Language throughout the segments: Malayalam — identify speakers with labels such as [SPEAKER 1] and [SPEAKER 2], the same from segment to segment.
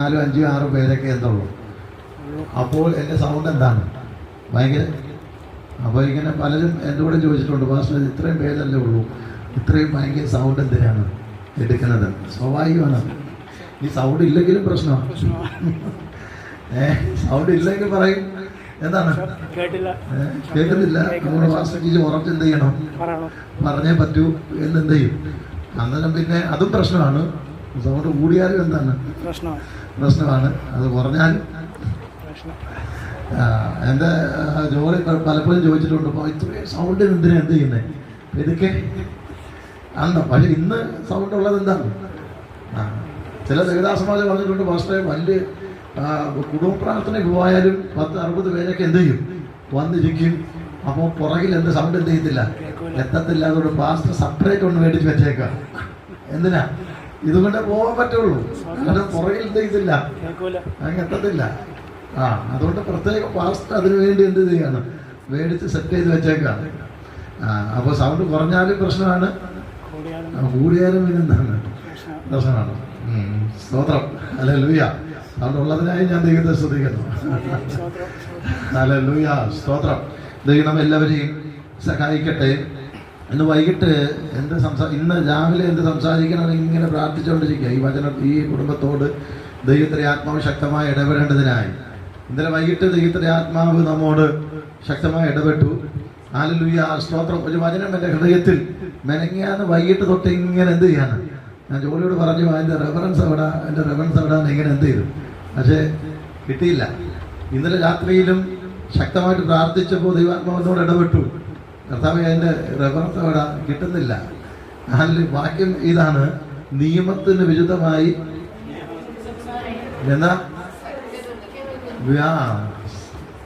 [SPEAKER 1] 4, 5, 6 പേരൊക്കെ എന്തുള്ളൂ. അപ്പോൾ എൻ്റെ സൗണ്ട് എന്താണ് ഭയങ്കര. അപ്പോൾ ഇങ്ങനെ പലരും എൻ്റെ കൂടെ ചോദിച്ചിട്ടുണ്ട്, പാസ്റ്റർ ഇത്രയും പേരല്ലേ ഉള്ളൂ, ഇത്രയും ഭയങ്കര സൗണ്ട് എന്തിനാണ് എടുക്കുന്നത്? സ്വാഭാവികമാണ്. ഈ സൗണ്ട് ഇല്ലെങ്കിലും പ്രശ്നമാണ്. സൗണ്ട് ഇല്ലെങ്കിൽ പറയും എന്താണ് കേൾക്കുന്നില്ല, നമ്മുടെ പാസ്റ്റർ ഉറപ്പ് എന്ത് ചെയ്യണം, പറഞ്ഞേ പറ്റൂ എന്നെന്ത് ചെയ്യും. അന്നേരം പിന്നെ അതും പ്രശ്നമാണ്. സൗണ്ട് കൂടിയാലും എന്താണ് പ്രശ്നമാണ്, അത് കുറഞ്ഞാലും. എൻ്റെ ജോലി പലപ്പോഴും ചോദിച്ചിട്ടുണ്ട്, അപ്പോൾ ഇത്രയും സൗണ്ടിന് എന്തിനാ എന്ത് ചെയ്യുന്നത്, ഇതൊക്കെ ആണോ. പക്ഷെ ഇന്ന് സൗണ്ട് ഉള്ളത് എന്താണ്? ചില ദേവദാസന്മാർ പറഞ്ഞിട്ടുണ്ട്, പാസ്റ്ററെ വലിയ കുടുംബ പ്രാർത്ഥനയ്ക്ക് പോയാലും 10-60 പേരൊക്കെ എന്ത് ചെയ്യും, വന്നിരിക്കും. അപ്പോൾ പുറകിൽ എന്ത് സൗണ്ട് എന്ത് ചെയ്യത്തില്ല, എത്തത്തില്ല. അതുകൊണ്ട് പാസ്റ്റർ സെപ്പറേറ്റ് ഒന്ന് മേടിച്ച് വെച്ചേക്കാം. എന്തിനാ? ഇതുകൊണ്ടേ പോകാൻ പറ്റുള്ളൂ. കാരണം പുറകിൽ എന്ത് ചെയ്തില്ല, അങ്ങ് എത്തത്തില്ല. അതുകൊണ്ട് പ്രത്യേക പാസ്റ്റർ അതിനു വേണ്ടി എന്ത് ചെയ്യാണ്, മേടിച്ച് സെറ്റ് ചെയ്ത് വെച്ചേക്കാണ്. അപ്പോൾ സൗണ്ട് കുറഞ്ഞാലും പ്രശ്നമാണ്, കൂടിയാലും പിന്നെന്താണ് പ്രശ്നമാണ്. സ്തോത്രം, ഹല്ലേലൂയ. സൗണ്ട് ഉള്ളതിനായി ഞാൻ ദൈവത്തെ സ്തുതിക്കുന്നു. ഹല്ലേലൂയ, സ്തോത്രം. ദൈവം എല്ലാവരെയും സഹായിക്കട്ടെ. ഇന്ന് വൈകിട്ട് ഇന്ന് രാവിലെ എന്ത് സംസാരിക്കണം ഇങ്ങനെ പ്രാർത്ഥിച്ചുകൊണ്ടിരിക്കുക. ഈ വചനം ഈ കുടുംബത്തോട് ദൈവത്തിൻ്റെ ആത്മാവ് ശക്തമായി ഇടപെടേണ്ടതിനായി ഇന്നലെ വൈകിട്ട് ദൈവത്തിൻ്റെ ആത്മാവ് നമ്മോട് ശക്തമായി ഇടപെട്ടു. ഹല്ലേലൂയ, സ്തോത്രം. ഒരു വചനം എൻ്റെ ഹൃദയത്തിൽ മെനങ്ങിയാന്ന് വൈകിട്ട് തൊട്ട് ഇങ്ങനെ എന്ത് ചെയ്യാണ്. ഞാൻ ജോലിയോട് പറഞ്ഞു, എൻ്റെ റെഫറൻസ് എവിടെ ഇങ്ങനെ എന്ത് ചെയ്തു, പക്ഷേ കിട്ടിയില്ല. ഇന്നലെ രാത്രിയിലും ശക്തമായിട്ട് പ്രാർത്ഥിച്ചപ്പോൾ ദൈവാത്മാവിനോട് ഇടപെട്ടു, കർത്താവേ എൻ്റെ റെഫറൻസ് എവിടെ കിട്ടുന്നില്ല. അതിൽ വാക്യം ഇതാണ്, നിയമത്തിന് വിരുദ്ധമായി എന്താ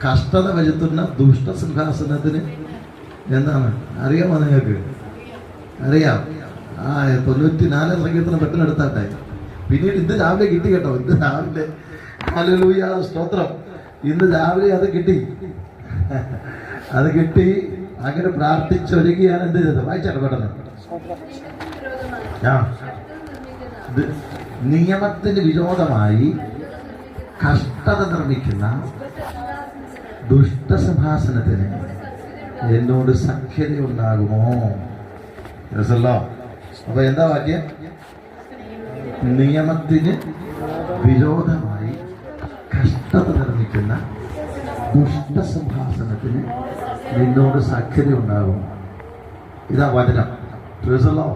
[SPEAKER 1] കഷ്ടത വരുത്തുന്ന ദുഷ്ടസിംഹാസനത്തിന് എന്താണ് അറിയാമോ നിങ്ങൾക്ക്? അറിയാം. 94 സംഗീതത്തിന് പെട്ടെന്നെടുത്താട്ടെ. പിന്നീട് ഇന്ന് രാവിലെ കിട്ടി കേട്ടോ, ഇന്ന് രാവിലെ. ഹല്ലേലൂയ, സ്തോത്രം. ഇന്ന് രാവിലെ അത് കിട്ടി. അങ്ങനെ പ്രാർത്ഥിച്ചൊരുങ്ങിയാണ് എന്ത് ചെയ്തത്, വായിച്ചാണ് പെട്ടെന്ന്. നിയമത്തിന് വിരോധമായി കഷ്ടത നിർമ്മിക്കുന്ന ദുഷ്ടസിംഹാസനത്തിന് എന്നോട് സഖ്യത ഉണ്ടാകുമോ? രസല്ലോ. അപ്പൊ എന്താ വാക്യം? നിയമത്തിന് വിരോധമായി കഷ്ടത നിർമ്മിക്കുന്ന ദുഷ്ടസിംഹാസനത്തിന് നിന്നോട് സഖ്യത ഉണ്ടാകും. ഇതാ വചനം. രസല്ലോ.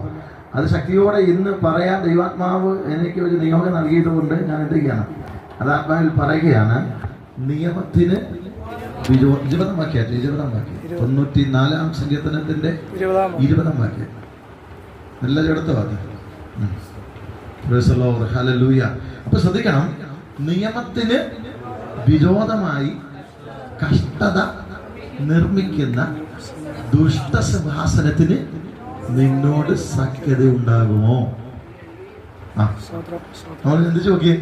[SPEAKER 1] അത് ശക്തിയോടെ ഇന്ന് പറയാൻ ദൈവാത്മാവ് എനിക്ക് ഒരു നിയോഗം നൽകിയത് കൊണ്ട് ഞാൻ എന്ത് ചെയ്യണം, അത് ആത്മാവിൽ പറയുകയാണ്. നിയമത്തിന് 20 വാക്യം 94 സങ്കീർത്തനത്തിന്റെ 20 വാക്യം. നല്ല ചേർത്ത് വാക്യം. ഹല്ലേലൂയ. അപ്പൊ ശ്രദ്ധിക്കണം, നിയമത്തിന് വിരോധമായി കഷ്ടത നിർമ്മിക്കുന്ന ദുഷ്ടസിംഹാസനത്തിന് നിന്നോട് സഖ്യത ഉണ്ടാകുമോ? നമ്മൾ ചിന്തിച്ചു നോക്കിയേ,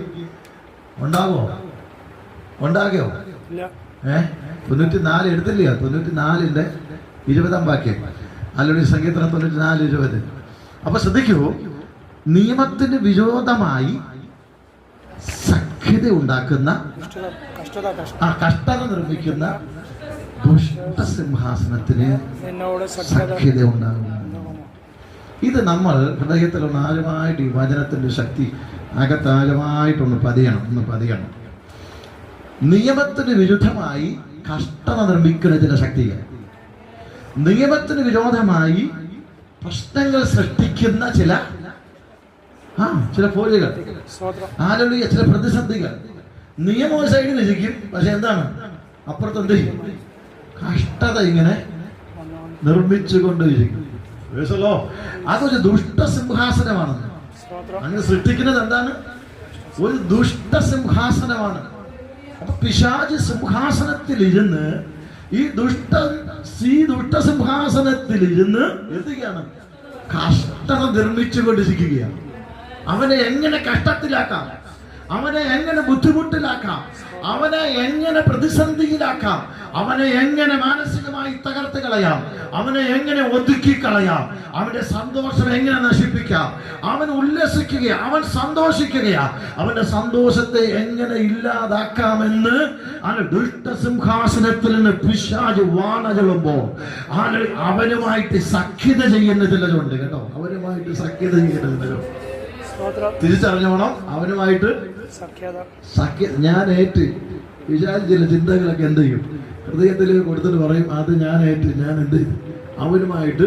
[SPEAKER 1] ഉണ്ടാകുമോ? 94 എടുത്തില്ലയോ? 94ന്റെ 20 വാക്യം. അല്ലെങ്കിൽ സങ്കീർത്തനം 94:20. അപ്പൊ ശ്രദ്ധിക്കൂ, നിയമത്തിന് വിരോധമായി സഖ്യത ഉണ്ടാക്കുന്ന കഷ്ടത നിർമ്മിക്കുന്ന ദുഷ്ടസിംഹാസനത്തിന് സഖ്യത ഉണ്ടാകും. ഇത് നമ്മൾ ഹൃദയത്തിലൊന്ന് ആഴമായിട്ട് ഈ വചനത്തിന്റെ ശക്തി അകത്താഴമായിട്ടൊന്ന് പതിയണം. നിയമത്തിന് വിരുദ്ധമായി കഷ്ടത നിർമ്മിക്കുന്ന ചില ശക്തികൾ, നിയമത്തിന് വിരോധമായി പ്രശ്നങ്ങൾ സൃഷ്ടിക്കുന്ന ചില പോരുകൾ, ഹല്ലേലൂയ, ചില പ്രതിസന്ധികൾ. നിയമം സൈഡിൽ ഇരിക്കും, പക്ഷെ എന്താണ് അപ്പുറത്ത് എന്ത് ചെയ്യും, കഷ്ടത ഇങ്ങനെ നിർമ്മിച്ചുകൊണ്ടിരിക്കും. അതൊരു ദുഷ്ടസിംഹാസനമാണ്. അങ്ങനെ സൃഷ്ടിക്കുന്നത് എന്താണ്? ഒരു ദുഷ്ടസിംഹാസനമാണ്. അപ്പൊ പിശാച് സിംഹാസനത്തിലിരുന്ന് ഈ ദുഷ്ടസിംഹാസനത്തിലിരുന്ന് എന്ത് ചെയ്യാണ്, കഷ്ടത നിർമ്മിച്ചുകൊണ്ടിരിക്കുകയാണ്. അവനെ എങ്ങനെ കഷ്ടത്തിലാക്കാം, അവനെ എങ്ങനെ ബുദ്ധിമുട്ടിലാക്കാം, അവനെ എങ്ങനെ പ്രതിസന്ധിയിലാക്കാം, അവനെ എങ്ങനെ മാനസികമായി പൂർണ്ണമായി തകർത്ത് കളയാം, അവനെ എങ്ങനെ ഒതുക്കി കളയാം, അവന്റെ സന്തോഷം എങ്ങനെ നശിപ്പിക്കാം, അവൻ ഉല്ലസിക്കുകയാ, അവൻ സന്തോഷിക്കുകയാ, അവന്റെ സന്തോഷത്തെ എങ്ങനെ ഇല്ലാതാക്കാമെന്ന് ദുഷ്ടസിംഹാസനത്തിൽ നിന്ന് പിശാച് വാണചളുമ്പോ അവനുമായിട്ട് സഖ്യത ചെയ്യുന്ന ചിലരുണ്ട് കേട്ടോ. അവനുമായിട്ട് സഖ്യത ചെയ്യുന്ന ചിലരും തിരിച്ചറിഞ്ഞോണം. അവനുമായിട്ട് ഞാൻ ഏറ്റ് വിചാരിച്ചില്ല ചിന്തകളൊക്കെ എന്ത് ചെയ്യും, ഹൃദയത്തിൽ കൊടുത്തിട്ട് പറയും അത് ഞാൻ ഏറ്റ്, ഞാൻ എന്ത് ചെയ്യും അവനുമായിട്ട്.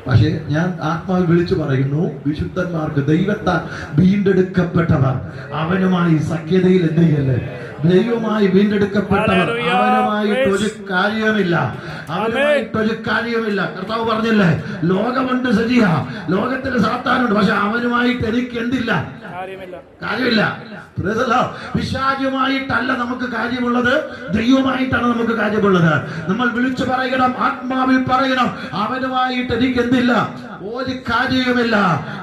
[SPEAKER 1] പക്ഷെ ഞാൻ ആത്മാവ് വിളിച്ചു പറയുന്നു, വിശുദ്ധന്മാർക്ക് ദൈവത്താൽ വീണ്ടെടുക്കപ്പെട്ടവർ അവനുമായി സഖ്യതയിൽ എന്ത് ചെയ്യല്ലേ, ദൈവമായി വീണ്ടെടുക്കപ്പെട്ടവർ അവനുമായിട്ടൊരു കാര്യമില്ല, അവനുമായിട്ടൊരു കാര്യമില്ല. കർത്താവ് പറഞ്ഞില്ലേ, ലോകമുണ്ട് ശരിയ, ലോകത്തിന് സാത്താനുണ്ട്, പക്ഷെ അവനുമായിട്ട് എനിക്ക് എന്തില്ല, കാര്യമില്ല. പിശാചുമായിട്ടല്ല നമുക്ക് കാര്യമുള്ളത്, ദൈവമായിട്ടാണ് നമുക്ക് കാര്യമുള്ളത്. നമ്മൾ വിളിച്ചു പറയണം, ആത്മാവിൽ പറയണം, അവനുമായിട്ട് എനിക്ക് എന്തില്ല, ഒരു കാര്യവുമില്ല.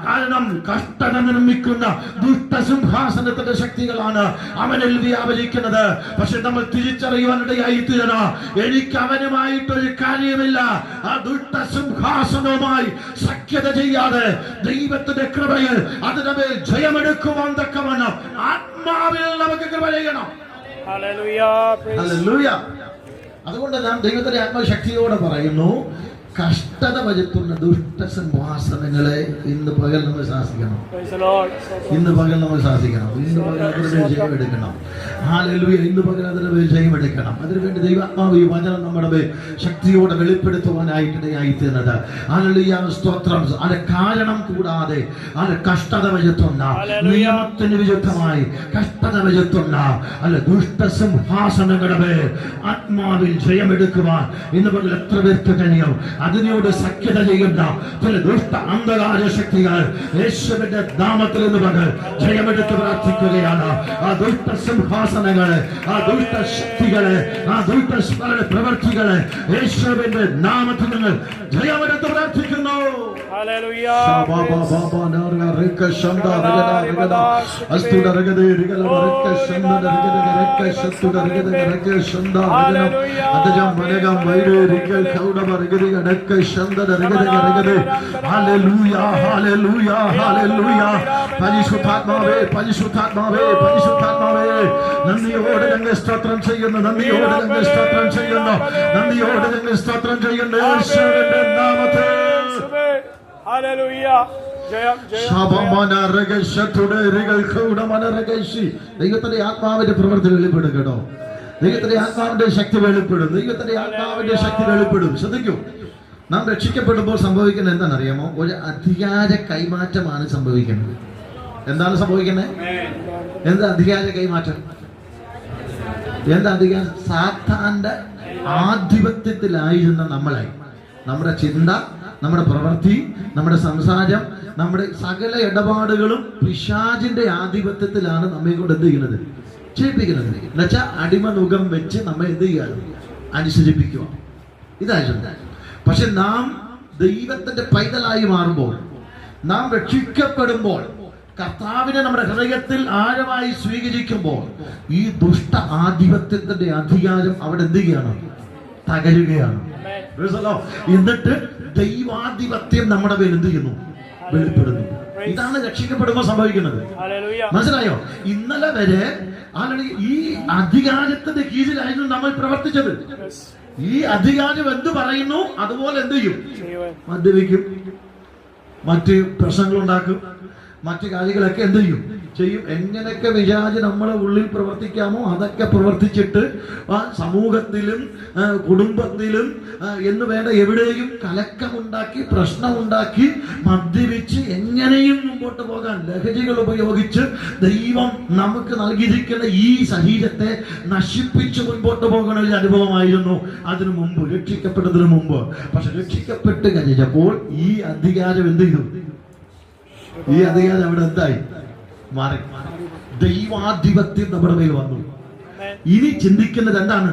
[SPEAKER 1] കാരണം കഷ്ടത നിർമ്മിക്കുന്ന ദുഷ്ടസിംഹാസനത്തിന്റെ ശക്തികളാണ് അവനിൽ വ്യാപരിക്കുന്നത്. പക്ഷെ നമ്മൾ തിരിച്ചറിയുവാനിടയായി തീരണം, എനിക്ക് അവനുമായിട്ടൊരു കാര്യമില്ല. ആ ദുഷ്ടസിംഹാസനവുമായി സഖ്യത ചെയ്യാതെ ദൈവത്തിന്റെ കൃപയിൽ അതിനെ ജയമെടുക്കുവാൻ തക്കവണ്ണം ആത്മാവിൽ നമുക്ക് കൃപ ചെയ്യണം. ഹല്ലേലൂയ. അതുകൊണ്ട് നാം ദൈവത്തിന്റെ ആത്മശക്തിയോടെ പറയുന്നു, കഷ്ടത വരുത്തുന്ന ദുഷ്ടസിംഹാസനങ്ങളെ ഇന്ന് പകൽ നമ്മൾ ശാസിക്കണം, ഇന്ന് പകൽ നമ്മൾ ശാസിക്കണം, ഇന്ന് പകൽ അതിന് വിജയം എടുക്കണം. ഹല്ലേലൂയ. ഇന്ന് പകൽ അതിന് വിജയം എടുക്കണം. അതിനുവേണ്ടി ദൈവാത്മാവ് ഈ വചനം നമ്മുടെ ശക്തിയോടെ വെളിപ്പെടുത്തുവാനായിട്ടിടയായി തീർന്നത്. ഹല്ലേലൂയ, സ്തോത്രം. അത് കാരണം കൂടാതെ അത് കഷ്ടത വരുത്തുന്ന, നിയമത്തിന് വിരുദ്ധമായി കഷ്ടത വരുത്തുന്ന അല്ല ദുഷ്ടസിംഹാസനങ്ങളുടെ ആത്മാവിൽ ജയമെടുക്കുവാൻ ഇന്ന് പകൽ എത്ര പേർക്ക് കഴിയും? അതിനോട് സഖ്യത ചെയ്യുന്ന ചില ദുഷ്ട അന്ധകാര ശക്തികൾ യേശുവിന്റെ നാമത്തിൽ നിന്ന് പകൽ ജയമെടുത്ത് പ്രാർത്ഥിക്കുകയാണ്. ആ ദുഷ്ട സിംഹാസനങ്ങളെ, ആ ദുഷ്ട ശക്തികളെ, ആ ദുഷ്ട പ്രവർത്തികളെ യേശുവിന്റെ നാമത്തിൽ നിന്ന് ജയമെടുത്ത് പ്രാർത്ഥിക്കുന്നു. പരിശുദ്ധാത്മാവേ, പരിശുദ്ധാത്മാവേ, പരിശുദ്ധാത്മാവേ, നന്ദിയോടെ ഞങ്ങൾ സ്തോത്രം ചെയ്യുന്നു, നന്ദിയോടെ ഞങ്ങൾ സ്തോത്രം ചെയ്യുന്നു, നന്ദിയോടെ ഞങ്ങൾ സ്തോത്രം ചെയ്യുന്നു യേശുവിന്റെ നാമത്തിൽ. ദൈവത്തിന്റെ ആത്മാവിന്റെ പ്രവൃത്തി വെളിപ്പെടും കേട്ടോ. ദൈവത്തിന്റെ ആത്മാവിന്റെ ശക്തി വെളിപ്പെടും, ദൈവത്തിന്റെ ആത്മാവിന്റെ ശക്തി വെളിപ്പെടും. ശ്രദ്ധിക്കൂ, നാം രക്ഷിക്കപ്പെടുമ്പോൾ സംഭവിക്കുന്നത് എന്താണെന്നറിയാമോ? ഒരു അധികാര കൈമാറ്റമാണ് സംഭവിക്കുന്നത്. എന്താണ് സംഭവിക്കുന്നത്? എന്താ അധികാര കൈമാറ്റം? എന്താ അധികാരം? സാത്താന്റെ ആധിപത്യത്തിലായിരുന്ന നമ്മളെ, നമ്മുടെ ചിന്ത, നമ്മുടെ പ്രവൃത്തി, നമ്മുടെ സംസാരം, നമ്മുടെ സകല ഇടപാടുകളും പിശാചിന്റെ ആധിപത്യത്തിലാണ് നമ്മെ കൊണ്ട് എന്ത് ചെയ്യുന്നത്? ചെയ്യിപ്പിക്കുന്നത്. എന്നുവെച്ചാൽ അടിമനുഖം വെച്ച് നമ്മെ എന്ത് ചെയ്യുക? അനുസരിപ്പിക്കുക. ഇതായിരുന്നു. പക്ഷെ നാം ദൈവത്തിന്റെ പൈതലായി മാറുമ്പോൾ, നാം രക്ഷിക്കപ്പെടുമ്പോൾ, കർത്താവിനെ നമ്മുടെ ഹൃദയത്തിൽ ആഴമായി സ്വീകരിക്കുമ്പോൾ ഈ ദുഷ്ട ആധിപത്യത്തിന്റെ അധികാരം അവിടെ എന്ത് ചെയ്യുകയാണ്? തകരുകയാണ്. എന്നിട്ട് ദൈവാധിപത്യം നമ്മുടെ മേൽ എന്ത് ചെയ്യുന്നു? വെളിപ്പെടുന്നു. ഇതാണ് രക്ഷിക്കപ്പെടുമ്പോൾ സംഭവിക്കുന്നത്. മനസ്സിലായോ? ഇന്നലെ വരെ ഈ അധികാരത്തിന്റെ കീഴിലായിരുന്നു നമ്മൾ പ്രവർത്തിച്ചത്. ഈ അധികാരം എന്ത് പറയുന്നു അതുപോലെ എന്ത് ചെയ്യും? മദ്യപിക്കും, മറ്റ് പ്രശ്നങ്ങളുണ്ടാക്കും, മറ്റു കാര്യങ്ങളൊക്കെ എന്ത് ചെയ്യും? എങ്ങനെയൊക്കെ വിചാരിച്ച് നമ്മളെ ഉള്ളിൽ പ്രവർത്തിക്കാമോ അതൊക്കെ പ്രവർത്തിച്ചിട്ട് സമൂഹത്തിലും കുടുംബത്തിലും എന്ന് വേണ്ട എവിടെയും കലക്കമുണ്ടാക്കി, പ്രശ്നമുണ്ടാക്കി, മദ്യപിച്ച് എങ്ങനെയും മുമ്പോട്ട് പോകാൻ ലഹരികൾ ഉപയോഗിച്ച് ദൈവം നമുക്ക് നൽകിയിരിക്കുന്ന ഈ ശരീരത്തെ നശിപ്പിച്ച് മുൻപോട്ട് പോകുന്ന ഒരു അനുഭവമായിരുന്നു അതിനു മുമ്പ്, രക്ഷിക്കപ്പെട്ടതിന് മുമ്പ്. പക്ഷെ രക്ഷിക്കപ്പെട്ട് കഴിഞ്ഞപ്പോൾ ഈ അധികാരം എന്ത് ചെയ്തു? ഈ അധികാരം അവിടെ എന്തായി? മാറി. ദൈവാധിപത്യം നമ്മുടെ മേൽ വന്നു. ഇനി ചിന്തിക്കുന്നത് എന്താണ്?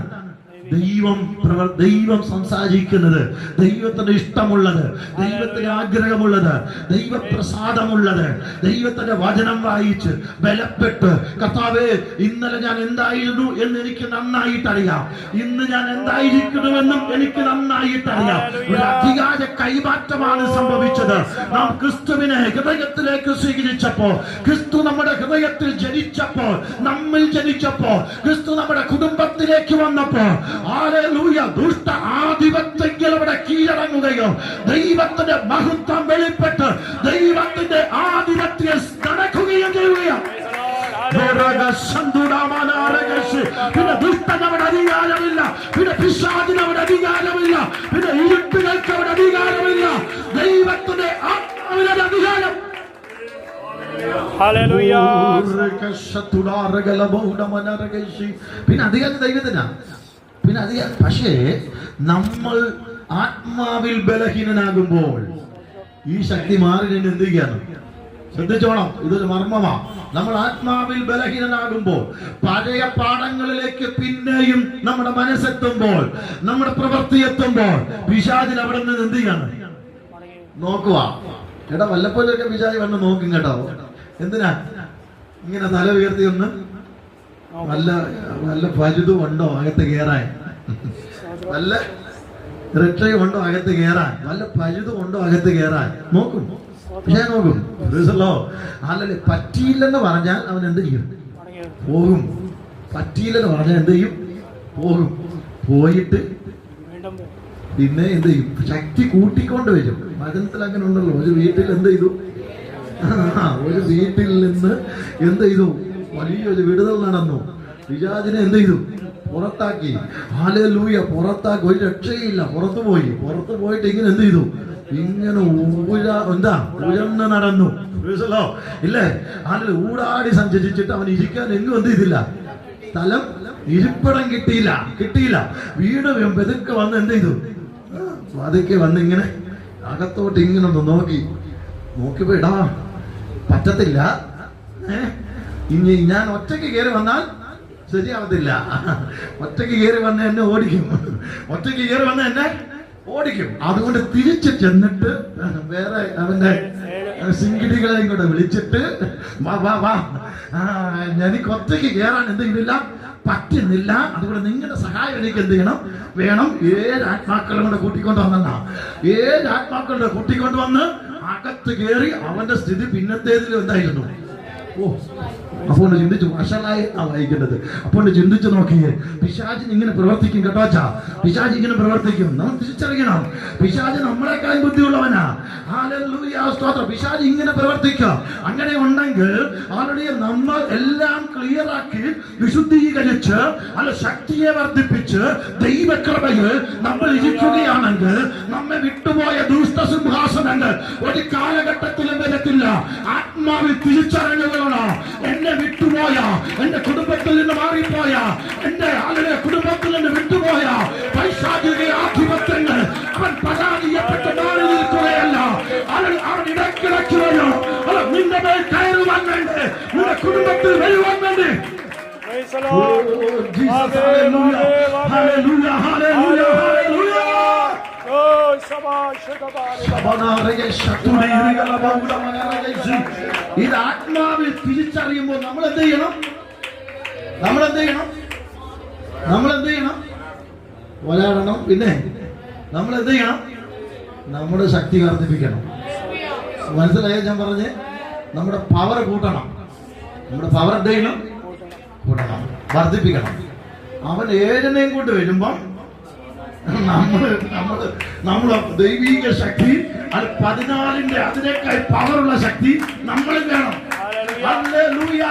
[SPEAKER 1] ദൈവം സംസാരിക്കുന്നത്, ദൈവത്തിന് ഇഷ്ടമുള്ളത്, ദൈവത്തിന് ആഗ്രഹമുള്ളത്, ദൈവപ്രസാദമുള്ളത്, ദൈവത്തിന്റെ വചനം വായിച്ച് ബലപ്പെട്ട്, കർത്താവേ ഇന്നലെ ഞാൻ എന്തായിരുന്നു എന്ന് എനിക്ക് നന്നായിട്ടറിയാം, ഇന്ന് ഞാൻ എന്തായിരിക്കണമെന്നും എനിക്ക് നന്നായിട്ടറിയാം. ഒരു അധികാര കൈമാറ്റമാണ് സംഭവിച്ചത്. നാം ക്രിസ്തുവിനെ ഹൃദയത്തിലേക്ക് സ്വീകരിച്ചപ്പോൾ, ക്രിസ്തു നമ്മുടെ ഹൃദയത്തിൽ ജനിച്ചപ്പോൾ, നമ്മിൽ ജനിച്ചപ്പോൾ, ക്രിസ്തു നമ്മുടെ കുടുംബത്തിലേക്ക് വന്നപ്പോൾ, ഹല്ലേലൂയ, ദുഷ്ട ആധിപത്യങ്ങൾ അവിടെ കീഴടങ്ങുകയോ, ദൈവത്തിന്റെ മഹത്വം വെളിപ്പെട്ട് ദൈവത്തിന്റെ ആധിപത്യം നടക്കുകയും ചെയ്യുകയാണ്. പിന്നെ ദുഷ്ടനവിടെ അധികാരമില്ല, പിന്നെ പിശാചിനവിടെ അധികാരമില്ല, പിന്നെ ഇരുട്ടുകൾക്ക് അവിടെ അധികാരമില്ല. ദൈവത്തിന്റെ ആത്മാവിന്റെ അധികാരം. പിന്നെ അധികാരം ദൈവത്തിനാ. പിന്നെ അധികാരം. പക്ഷേ നമ്മൾ ആത്മാവിൽ ബലഹീനനാകുമ്പോൾ ഈ ശക്തി മാറി നിന്ന് എന്ത് ചെയ്യാണ്? ശ്രദ്ധിച്ചോണം, ഇതൊരു മർമ്മമാ. നമ്മൾ ആത്മാവിൽ ബലഹീനനാകുമ്പോൾ, പഴയ പാഠങ്ങളിലേക്ക് പിന്നെയും നമ്മുടെ മനസ്സെത്തുമ്പോൾ, നമ്മുടെ പ്രവൃത്തി എത്തുമ്പോൾ, പിശാചിന് അവിടെ നിന്ന് എന്ത് ചെയ്യാണ്? നോക്കുക. എടാ വല്ലപ്പോഴൊക്കെ പിശാചി വന്ന് നോക്കും കേട്ടോ. എന്തിനാ ഇങ്ങനെ തല ഉയർത്തി ഒന്ന് വല്ല പരുതും ഉണ്ടോ അകത്ത് കയറാൻ, വല്ല റിട്ടയും ഉണ്ടോ അകത്ത് കയറാൻ, വല്ല പരുതും ഉണ്ടോ അകത്ത് കയറാൻ നോക്കും. പക്ഷേ നോക്കും. അല്ലല്ലേ, പറ്റിയില്ലെന്ന് പറഞ്ഞാൽ അവൻ എന്ത് ചെയ്യും? പോകും. പറ്റിയില്ലെന്ന് പറഞ്ഞാൽ എന്ത് ചെയ്യും? പോകും. പോയിട്ട് പിന്നെ എന്ത് ചെയ്യും? ശക്തി കൂട്ടിക്കൊണ്ട് വരും. വചനത്തിൽ അങ്ങനെ ഉണ്ടല്ലോ. ഒരു വീട്ടിൽ എന്ത് ചെയ്തു? ഒരു വീട്ടിൽ നിന്ന് എന്ത് ചെയ്തു? വലിയൊരു വിടുതൽ നടന്നു. പിശാചിനെ എന്ത് ചെയ്തു? പുറത്താക്കി. ഹല്ലേലൂയ, പുറത്താക്കി. ഒരു രക്ഷയില്ല. പുറത്തു പോയിട്ട് ഇങ്ങനെ എന്ത് ചെയ്തു? ഇങ്ങനെ ഉയർന്ന് നടന്നു. ഇല്ലേ? അതിൽ ഊടാടി സഞ്ചരിച്ചിട്ട് അവൻ ഇരിക്കാൻ എങ്ങും എന്ത് ചെയ്തില്ല? സ്ഥലം, ഇരിപ്പിടം കിട്ടിയില്ല. വീട് പെതുക്കെ വന്ന് എന്ത് ചെയ്തു? അതൊക്കെ വന്ന് ഇങ്ങനെ അകത്തോട്ട് ഇങ്ങനെ ഒന്ന് നോക്കിപ്പോ ഇടാ പറ്റത്തില്ല. ഇനി ഞാൻ ഒറ്റയ്ക്ക് കയറി വന്നാൽ ശരിയാവത്തില്ല. ഒറ്റയ്ക്ക് കയറി വന്ന് എന്നെ ഓടിക്കും. അതുകൊണ്ട് തിരിച്ചു ചെന്നിട്ട് വേറെ അവന്റെ സിങ്കിടികളെയും കൂടെ വിളിച്ചിട്ട് വാ എനിക്ക് ഒറ്റയ്ക്ക് കയറാൻ എന്ത് ചെയ്യുന്നില്ല, പറ്റുന്നില്ല. അതുകൊണ്ട് നിങ്ങളുടെ സഹായം എനിക്ക് എന്ത് ചെയ്യണം? വേണം. 7 ആത്മാക്കളും കൂടെ കൂട്ടിക്കൊണ്ട് വന്ന് അകത്ത് കയറി അവന്റെ സ്ഥിതി പിന്നത്തേതിലും എന്തായിരുന്നു? അപ്പോൾ ചിന്തിച്ചു, വഷളായി വായിക്കേണ്ടത്. അപ്പോൾ ചിന്തിച്ചു നോക്കിയേ, പിശാചിന് ഇങ്ങനെ പ്രവർത്തിക്കും കേട്ടോ. പിശാച് ഇങ്ങനെ പ്രവർത്തിക്കും. നമ്മൾ തിരിച്ചറിയണം, പിശാച് നമ്മളെക്കാൾ ബുദ്ധിയുള്ളവനാ. ഹല്ലേലൂയ, സ്തോത്രം. പിശാച് ഇങ്ങനെ പ്രവർത്തിക്കാം. അങ്ങനെ ഉണ്ടെങ്കിൽ ആളുടെ നമ്മൾ എല്ലാം ക്ലിയർ ആക്കി വിശുദ്ധീകരിച്ച് ശക്തിയെ വർദ്ധിപ്പിച്ച് ദൈവകൃപയിൽ നമ്മൾ ഇരിക്കുകയാണെങ്കിൽ നമ്മെ വിട്ടുപോയ ദുഷ്ടസിംഹാസനങ്ങൾ ഒരു കാലഘട്ടത്തിലും വരത്തില്ല. ആത്മാവിൽ തിരിച്ചറിഞ്ഞുകൊള്ളണം. എന്നെ വിട്ടുപോയ, എന്റെ കുടുംബത്തിൽ നിന്ന് മാറിപ്പോയ, എന്റെ കുടുംബത്തിൽ നിന്ന് വിട്ടുപോയ പൈശാചിക ആധിപത്യങ്ങൾ അവൻ പരാജയപ്പെട്ട് മാറി നിൽക്കുകയല്ല. അവൻ ഇടയ്ക്കിടയ്ക്ക് വരും. നിന്റെ മേൽ കയറുവാൻ വേണ്ടി, നിന്റെ കുടുംബത്തിൽ വരുവാൻ വേണ്ടി. ഇത് ആത്മാവിൽ തിരിച്ചറിയുമ്പോൾ നമ്മൾ എന്ത് ചെയ്യണം? പോരാടണം. പിന്നെ നമ്മൾ എന്ത് ചെയ്യണം? നമ്മുടെ ശക്തി വർദ്ധിപ്പിക്കണം. മനസ്സിലായോ ഞാൻ പറഞ്ഞ്? നമ്മുടെ പവർ കൂട്ടണം. നമ്മുടെ പവർ എന്ത് ചെയ്യണം? കൂട്ടണം, വർദ്ധിപ്പിക്കണം. അവൻ 7നെയും കൊണ്ട് വരുമ്പം നമ്മള് ദൈവീക ശക്തി, അത് 14ന്റെ അതിനേക്കാൾ പവറുള്ള ശക്തി നമ്മളിൽ വേണം. ഹല്ലേലൂയ,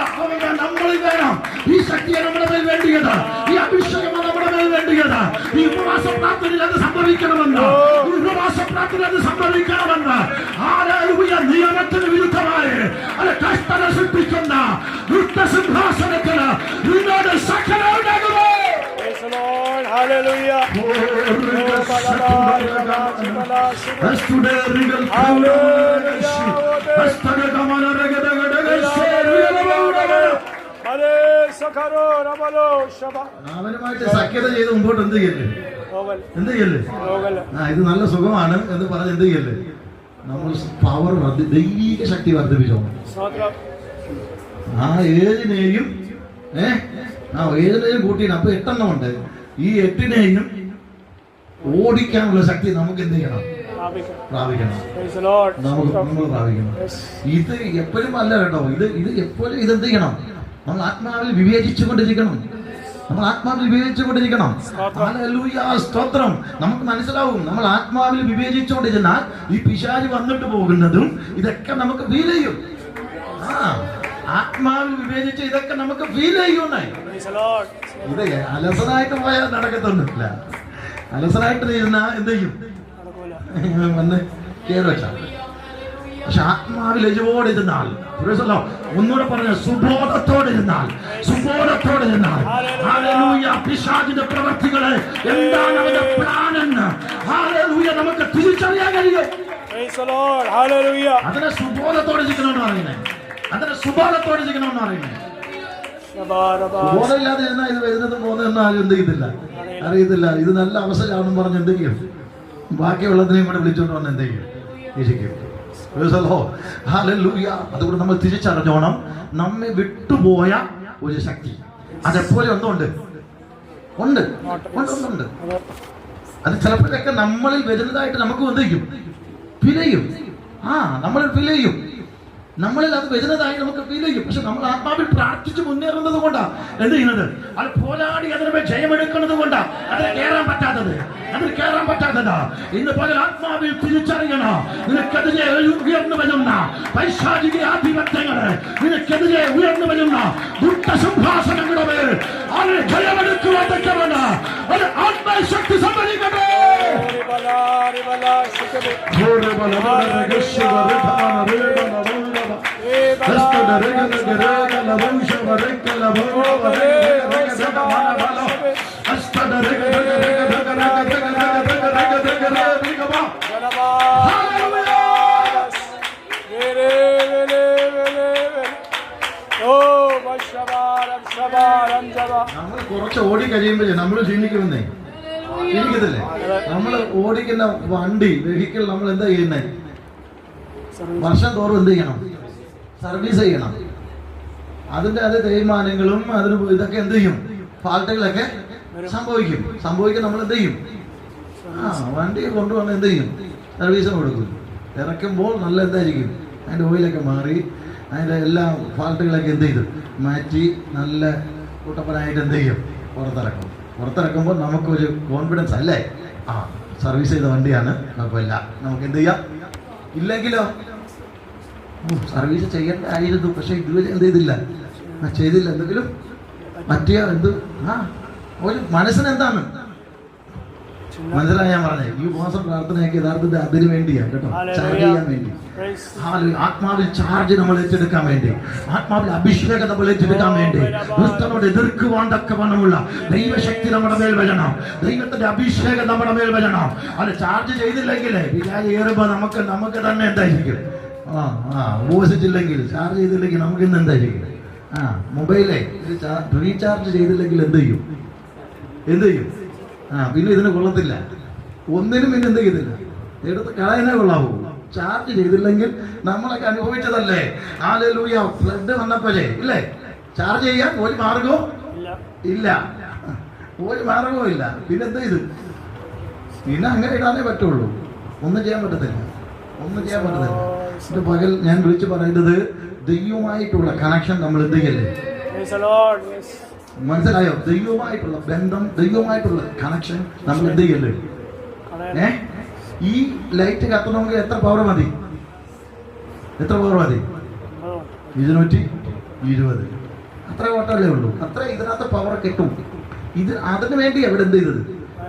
[SPEAKER 1] നമ്മളിൽ വേണം. ഈ ശക്തിയെ നമ്മുടെ മേൽ വേണ്ടിയത്, ഈ അഭിഷേകം നമ്മുടെ മേൽ വേണ്ടിയത്. ഈ ഉപവാസ പ്രാർത്ഥനയിൽ അത് സംഭവിക്കണമെന്ന്, ഹല്ലേലൂയ, നിയമത്തിന് വിരുദ്ധമായി കഷ്ടത സൃഷ്ടിക്കുന്ന ദുഷ്ടസിംഹാസനത്തിന് നിന്നോട് സകല ഉണ്ടാകുമോ?
[SPEAKER 2] Hallelujah.
[SPEAKER 1] അവനുമായിട്ട് സഖ്യത ചെയ്ത് മുമ്പോട്ട് എന്ത് ചെയ്യല്ലേ? എന്ത് ചെയ്യല്ലേ? ഇത് നല്ല സുഖമാണ് എന്ന് പറഞ്ഞ് എന്ത് ചെയ്യല്ലേ? നമ്മൾ പവർ ദൈവിക ശക്തി വർദ്ധിപ്പിച്ചോ. ആ ഏഴിനെയും കൂട്ടിയാണ്. അപ്പൊ 8 ഉണ്ട്. ഈ 8 ഓടിക്കാനുള്ള ശക്തി നമുക്ക് എന്ത് ചെയ്യണം? പ്രാപിക്കണം. നമ്മൾ പ്രാപിക്കണം. ഇത് എപ്പോഴും അല്ല കേട്ടോ. ഇത് എപ്പോഴും ഇതെന്ത് ചെയ്യണം? നമ്മൾ ആത്മാവിൽ വിവേചിച്ചുകൊണ്ടിരിക്കണം. നമ്മൾ ആത്മാവിൽ വിവേചിച്ചുകൊണ്ടിരിക്കണം. ഹല്ലേലൂയ, സ്തോത്രം. നമുക്ക് മനസ്സിലാവും നമ്മൾ ആത്മാവിൽ വിവേചിച്ചുകൊണ്ടിരുന്നാൽ ഈ പിശാച് വന്നിട്ട് പോകുന്നതും ഇതൊക്കെ നമുക്ക് ഫീൽ ചെയ്യും. ആത്മാവിൽ വിവേചിച്ച് ഇതൊക്കെ നമുക്ക് ഫീൽ ചെയ്യുന്നേ. ഇത് അലസനായിട്ട് പോയാൽ നടക്കത്തൊന്നുമില്ല. അലസനായിട്ട് ഇരുന്നാ എന്ത് ചെയ്യും? വന്ന് കയറി വെച്ചാൽ. പക്ഷെ ആത്മാവിൽ എജുവോടിരുന്നാൽ, ഒന്നുകൂടെ പറഞ്ഞ സുബോധത്തോടിരുന്നാൽ, പിശാചിന്റെ പ്രവൃത്തികളെ എന്താണ് അവന്റെ പ്ലാൻ എന്ന് നമുക്ക് തിരിച്ചറിയാൻ കഴിയും. അതിനെ സുബോധത്തോടെ ചെയ്യണമെന്ന് പറയുന്നത്. ബോധമില്ലാതെ ഇരുന്നാൽ ഇത് വരുന്നതും പോകുന്നതെന്നും ആരും എന്ത് ചെയ്തില്ല, അറിയത്തില്ല. ഇത് നല്ല അവസരമാണെന്ന് പറഞ്ഞ് എന്ത് ചെയ്യും? ബാക്കിയുള്ളതിനെയും കൂടെ വിളിച്ചുകൊണ്ട് വന്ന് എന്ത് ചെയ്യും? ഇരിക്കും. അതുകൊണ്ട് നമ്മൾ തിരിച്ചറിഞ്ഞോണം, നമ്മെ വിട്ടുപോയ ഒരു ശക്തി അതെപ്പോലെ ഒന്നുണ്ട്. അത് ചിലപ്പോഴൊക്കെ നമ്മളിൽ വരുന്നതായിട്ട് നമുക്ക് എന്ത് ചെയ്യും? ഫീൽ ചെയ്യും. നമ്മളിൽ അത് വരുന്നതായി നമുക്ക് ഫീൽ ചെയ്യും. പക്ഷെ നമ്മൾ ആത്മാവിൽ പ്രാർത്ഥിച്ച് മുന്നേറുന്നത് കൊണ്ടാ എന്ത് ചെയ്യുന്നത്? അത് പോരാടി അതിനെ ജയമെടുക്കുന്നത് കൊണ്ടാ അതിന് കയറാൻ പറ്റാത്തതാ. ഇന്ന് പല ആത്മാവിൽ തിരിച്ചറിയണം. നിനക്കെതിരെ ഉയർന്നു വരുന്ന പൈശാചിക ആധിപത്യങ്ങളെ, നിനക്കെതിരെ ഉയർന്നു വരുന്ന ദുഷ്ടസിംഹാസനങ്ങളുടെ മേൽ അത് ജയമെടുക്കുവാൻ തക്കവണ്ണം അത് ആത്മശക്തി സംഭരിക്കട്ടെ. നമ്മൾ കുറച്ച് ഓടി കഴിയുമ്പോഴേ നമ്മൾ ക്ഷീണിക്കുമെന്നേ. ക്ഷീണിക്കത്തില്ലേ? നമ്മൾ ഓടിക്കുന്ന വെഹിക്കിൾ നമ്മൾ എന്താ ചെയ്യുന്നേ? വർഷം തോറും എന്ത് ചെയ്യണം? സർവീസ് ചെയ്യണം. അതിന്റെ തേയ്മാനങ്ങളും അതിന് ഇതൊക്കെ എന്ത് ചെയ്യും? ഫാൾട്ടുകളൊക്കെ സംഭവിക്കും. നമ്മൾ എന്ത് ചെയ്യും? വണ്ടി കൊണ്ടുവന്ന് എന്ത് ചെയ്യും? സർവീസിന് കൊടുക്കും. ഇറക്കുമ്പോൾ നല്ല എന്തായിരിക്കും? അതിന്റെ ഓയിലൊക്കെ മാറി അതിന്റെ എല്ലാ ഫാൾട്ടുകളൊക്കെ എന്ത് ചെയ്തു മാറ്റി നല്ല കൂട്ടപ്പനായിട്ട് എന്ത് ചെയ്യും? പുറത്തിറക്കുമ്പോൾ നമുക്കൊരു കോൺഫിഡൻസ് അല്ലേ? സർവീസ് ചെയ്ത വണ്ടിയാണ്, കുഴപ്പമില്ല, നമുക്ക് എന്ത് ചെയ്യാം. ഇല്ലെങ്കിലോ സർവീസ് ചെയ്യേണ്ടായിരുന്നു, പക്ഷെ ഇതുവരെ എന്ത് ചെയ്തില്ല, എന്തെങ്കിലും മറ്റേ ഒരു മനസ്സിന് എന്താണ് മനസ്സിലായി? ഞാൻ പറഞ്ഞേ, ഈ ഉപവാസം പ്രാർത്ഥനയൊക്കെ യഥാർത്ഥത്തിൽ അതിനു വേണ്ടിയാണ് കേട്ടോ, ചാർജ് ചെയ്യാൻ വേണ്ടി. ആത്മാവിൽ ചാർജ് നമ്മൾ ഏറ്റെടുക്കാൻ വേണ്ടി, ആത്മാവിൽ അഭിഷേകം നമ്മൾ ഏറ്റെടുക്കാൻ വേണ്ടി, ക്രിസ്തുവിനോട് എതിർക്കുവാൻ തക്കവണ്ണമുള്ള ദൈവശക്തി നമ്മുടെ മേൽ വരണം, ദൈവത്തിന്റെ അഭിഷേകം നമ്മുടെ മേൽ വരണം. അത് ചാർജ് ചെയ്തില്ലെങ്കിലേ വിചാരം ഏറുമ്പോ നമുക്ക് തന്നെ എന്തായിരിക്കും? ഉപവസിച്ചില്ലെങ്കിൽ, ചാർജ് ചെയ്തില്ലെങ്കിൽ നമുക്ക് ഇന്ന് എന്തായിരിക്കും? മൊബൈലേ റീചാർജ് ചെയ്തില്ലെങ്കിൽ എന്ത് ചെയ്യും? പിന്നെ ഇതിന് കൊള്ളത്തില്ല, ഒന്നിനും പിന്നെ എന്ത് ചെയ്തില്ല, എടുത്ത് കളയാനേ കൊള്ളാവൂ. ചാർജ് ചെയ്തില്ലെങ്കിൽ നമ്മളൊക്കെ അനുഭവിച്ചതല്ലേ. ഹല്ലേലൂയ, ഫ്ലഡ് വന്നപ്പോഴേ ഇല്ലേ, ചാർജ് ചെയ്യാൻ ഒരു മാർഗവും ഇല്ല. പിന്നെ എന്ത് ചെയ്തു? പിന്നെ അങ്ങനെ ഇടാനേ പറ്റുള്ളൂ, ഒന്നും ചെയ്യാൻ പറ്റത്തില്ല. ഇത് പകൽ ഞാൻ വിളിച്ചു പറയുന്നത് ദൈവമായിട്ടുള്ള കണക്ഷൻ നമ്മൾ എന്ത് ചെയ്യല്ലേ? മനസ്സിലായോ? ദൈവമായിട്ടുള്ള ബന്ധം, ദൈവമായിട്ടുള്ള കണക്ഷൻ നമ്മൾ എന്ത് ചെയ്യല്ലേ? ഈ ലൈറ്റ് കത്തണമെങ്കിൽ എത്ര പവർ മതി? 220. അത്ര വോട്ടല്ലേ ഉള്ളൂ, അത്ര ഇതിനകത്ത് പവർ കിട്ടും. അതിനു വേണ്ടി എവിടെ എന്ത് ചെയ്തത്?